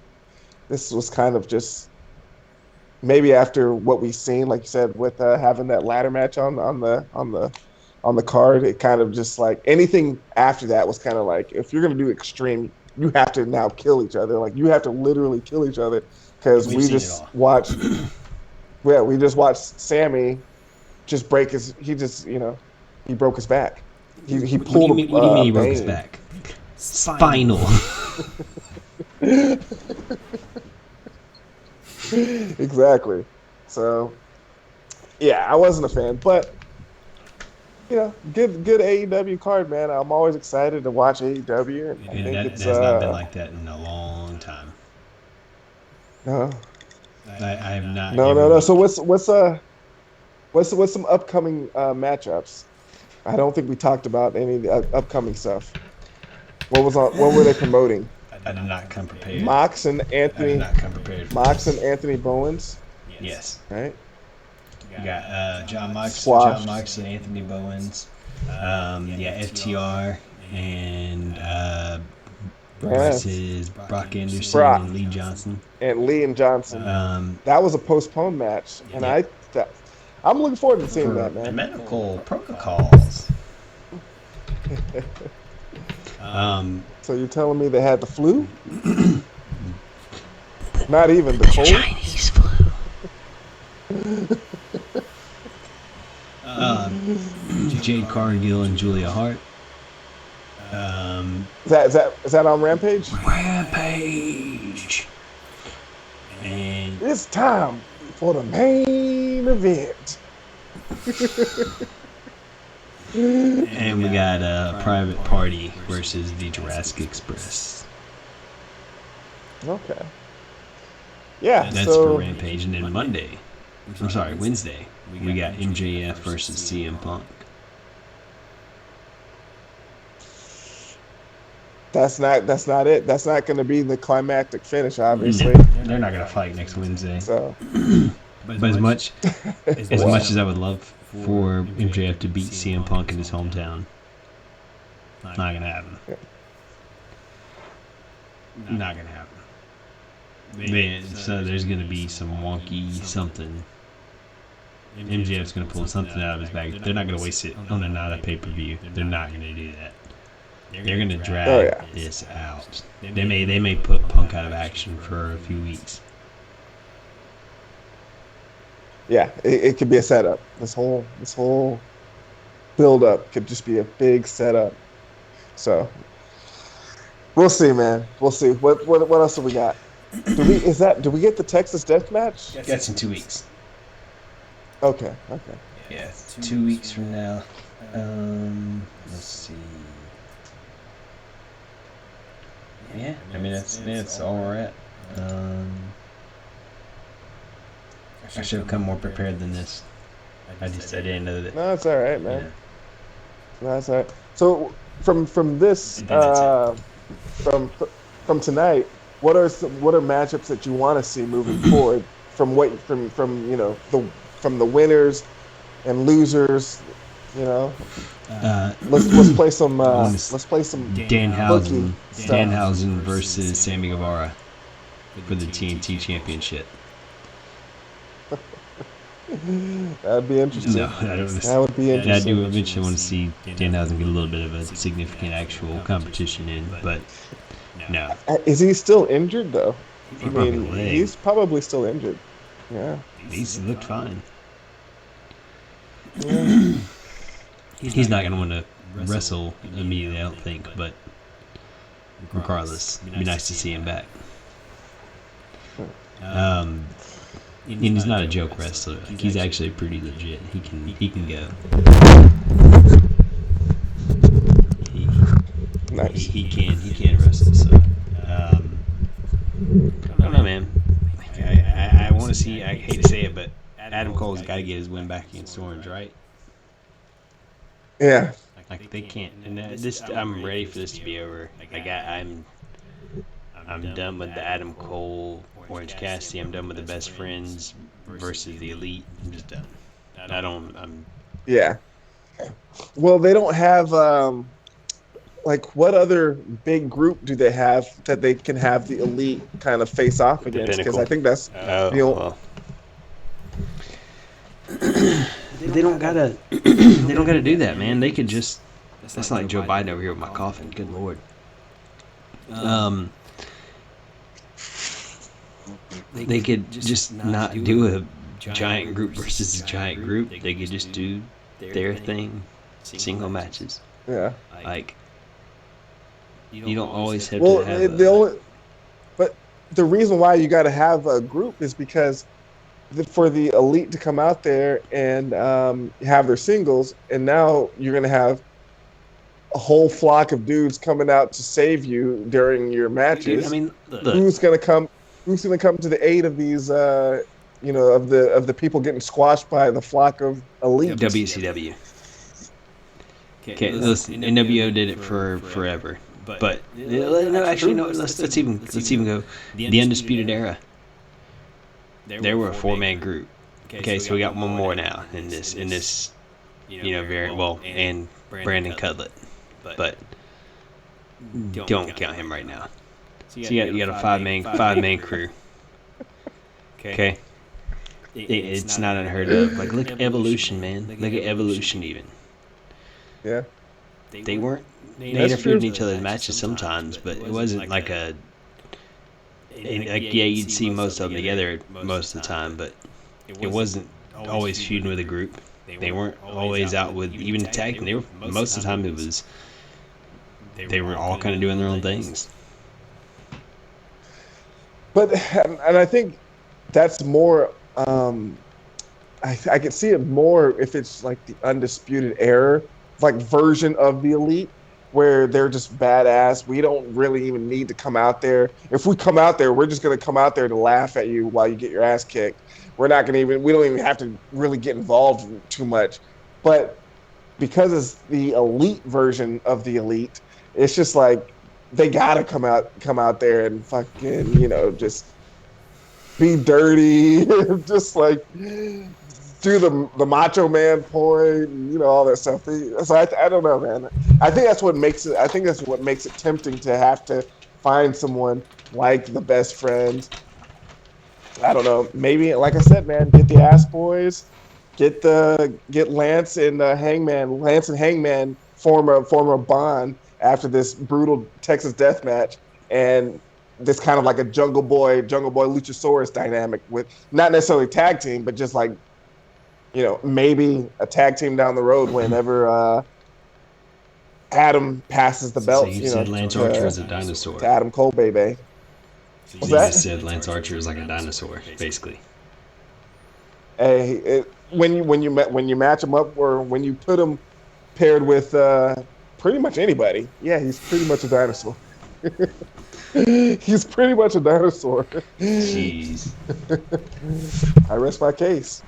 this was kind of just maybe after what we've seen, like you said, with having that ladder match on the card, it kind of just like anything after that was kind of like, if you're going to do extreme, you have to now kill each other. Like, you have to literally kill each other, because we just watched Sammy just break he broke his back. He pulled. What do you mean he broke his back? Spinal. Exactly. So, yeah, I wasn't a fan, but good AEW card, man. I'm always excited to watch AEW. And I think it's not been like that in a long time. No, I have not. No. So what's some upcoming matchups? I don't think we talked about any of the upcoming stuff. What were they promoting? I did not come prepared. Mox and Anthony. I did not come prepared. Mox and Anthony Bowens. Yes. Right. You got John Mox and Anthony Bowens. FTR and versus Brock Anderson and Lee Johnson. And Johnson. That was a postponed match, and I'm looking forward to seeing that, man. Medical protocols. So you're telling me they had the flu? Not even the cold? Chinese flu. Jade Cargill and Julia Hart. Is that on Rampage? Rampage. And it's time for the main event. And we got a Private Party versus the Jurassic Express. Okay. Yeah, that's for Rampage. And then Wednesday, we got MJF versus CM Punk. That's not it. That's not going to be the climactic finish, obviously. They're not going to fight next Wednesday. So, but as much as I would love for MJF to beat CM Punk in his hometown, not going to happen. Yeah. Not going to happen. So there's going to be some wonky something. MJF's going to pull something out of his bag. They're not going to waste it on a pay-per-view. They're not going to do that. They're going to drag this out. They may put Punk out of action for a few weeks. Yeah, it could be a setup. This whole build-up could just be a big setup. So we'll see, man. We'll see. What else do we got? Do we get the Texas Death Match? That's in 2 weeks. Okay. Yeah, 2 weeks from now. Let's see. Yeah, I mean that's all we're at. I should have come more prepared than this. I didn't know that. No, it's all right, man. Yeah. No, that's all right. So from this from tonight, what are matchups that you want to see moving forward from the winners and losers? Let's play some Danhausen versus Sammy Guevara for the TNT Championship. That'd be interesting. No, that would be interesting. I do eventually want to see Danhausen get a little bit of a significant actual competition in, but no. Is he still injured though? He's probably still injured. Yeah. He's looked fine. Yeah. He's not going to want to wrestle immediately, I don't think, but regardless, it'd be nice to see him back. And he's not a joke wrestler. Like, he's actually pretty legit. He can go. Nice. He can wrestle. So I don't know, man. I want to see. I hate to say it, but Adam Cole's got to get his win back against Orange, right? Yeah. Like they can't. And this, I'm ready for this to be over. Like I'm done with the Adam Cole Orange Cassidy. I'm done with the Best Friends versus the Elite. I'm just done. I don't. Yeah. Well, they don't have like what other big group do they have that they can have the Elite kind of face off against? Because I think that's the only. Well. They don't gotta. They don't gotta do that, man. They could just. That's not like Joe Biden over here with my coffin. Good lord. They could just not do a giant group versus a giant group. They could just do their thing, single matches. Yeah. Like you don't always have to have. But the reason why you got to have a group is because for the Elite to come out there and have their singles, and now you're gonna have a whole flock of dudes coming out to save you during your matches. I mean, who's gonna come? Who's gonna come to the aid of these? Of the people getting squashed by the flock of Elite. WCW. Okay, listen, NWO did it for forever, but no, actually, no. Let's even go the Undisputed Era. They were a 4-man group. Okay, so we got one more now in this variant. Well, and Brandon Cutlet, but don't count him right now. So you got a 5-man crew. Okay, it's not unheard of. Like look at Evolution, man. Look at Evolution even. Yeah, they weren't. They interfered in each other's matches sometimes, but it wasn't like a. You'd see most of them together most of the time, but it wasn't always feuding with a group. They weren't always out with even the tag team. They were most of the time they were all kind of doing their own things. But and I think that's more. I could see it more if it's like the Undisputed Era, like version of the Elite, where they're just badass. We don't really even need to come out there. If we come out there, we're just going to come out there to laugh at you while you get your ass kicked. We don't even have to really get involved too much. But because it's the Elite version of the Elite, it's just like they got to come out there and fucking, just be dirty, just like do the Macho Man point, all that stuff. So I don't know, man. I think that's what makes it tempting to have to find someone like the Best Friends. I don't know. Maybe, like I said, man, get the Ass Boys, get Lance and Hangman. Lance and Hangman form a bond after this brutal Texas death match, and this kind of like a Jungle Boy Luchasaurus dynamic with not necessarily tag team, but just like. Maybe a tag team down the road whenever Adam passes the belt. So you said Lance Archer is a dinosaur. To Adam Cole, baby. So you just said Lance Archer is like a dinosaur, basically. Hey, when you match him up, or when you put him paired with pretty much anybody, yeah, he's pretty much a dinosaur. He's pretty much a dinosaur. Jeez. I rest my case.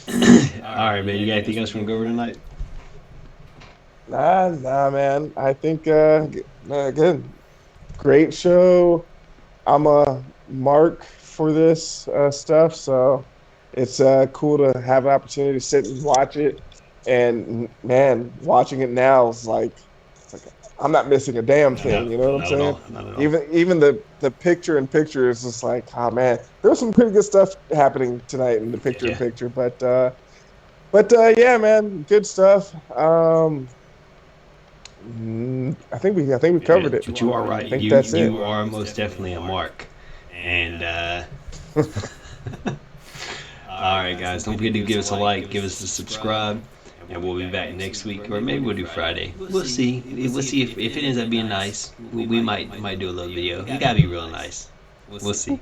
All right, man. You got anything else you want to go over tonight? Nah, man. I think good. Great show. I'm a mark for this stuff, so it's cool to have an opportunity to sit and watch it. And man, watching it now is like I'm not missing a damn thing. You know what I'm saying? Not at all. Even the picture in picture is just like, oh man, there was some pretty good stuff happening tonight in the picture in picture. But yeah, man, good stuff. I think we covered it. But you are right. I think that's it. You are most definitely a mark. And all right, guys, don't forget to give us a like, give us a subscribe. And we'll be back next week, or maybe we'll do Friday. We'll see. We'll see if it ends up being nice. We might do a little video. It gotta be real nice. We'll see.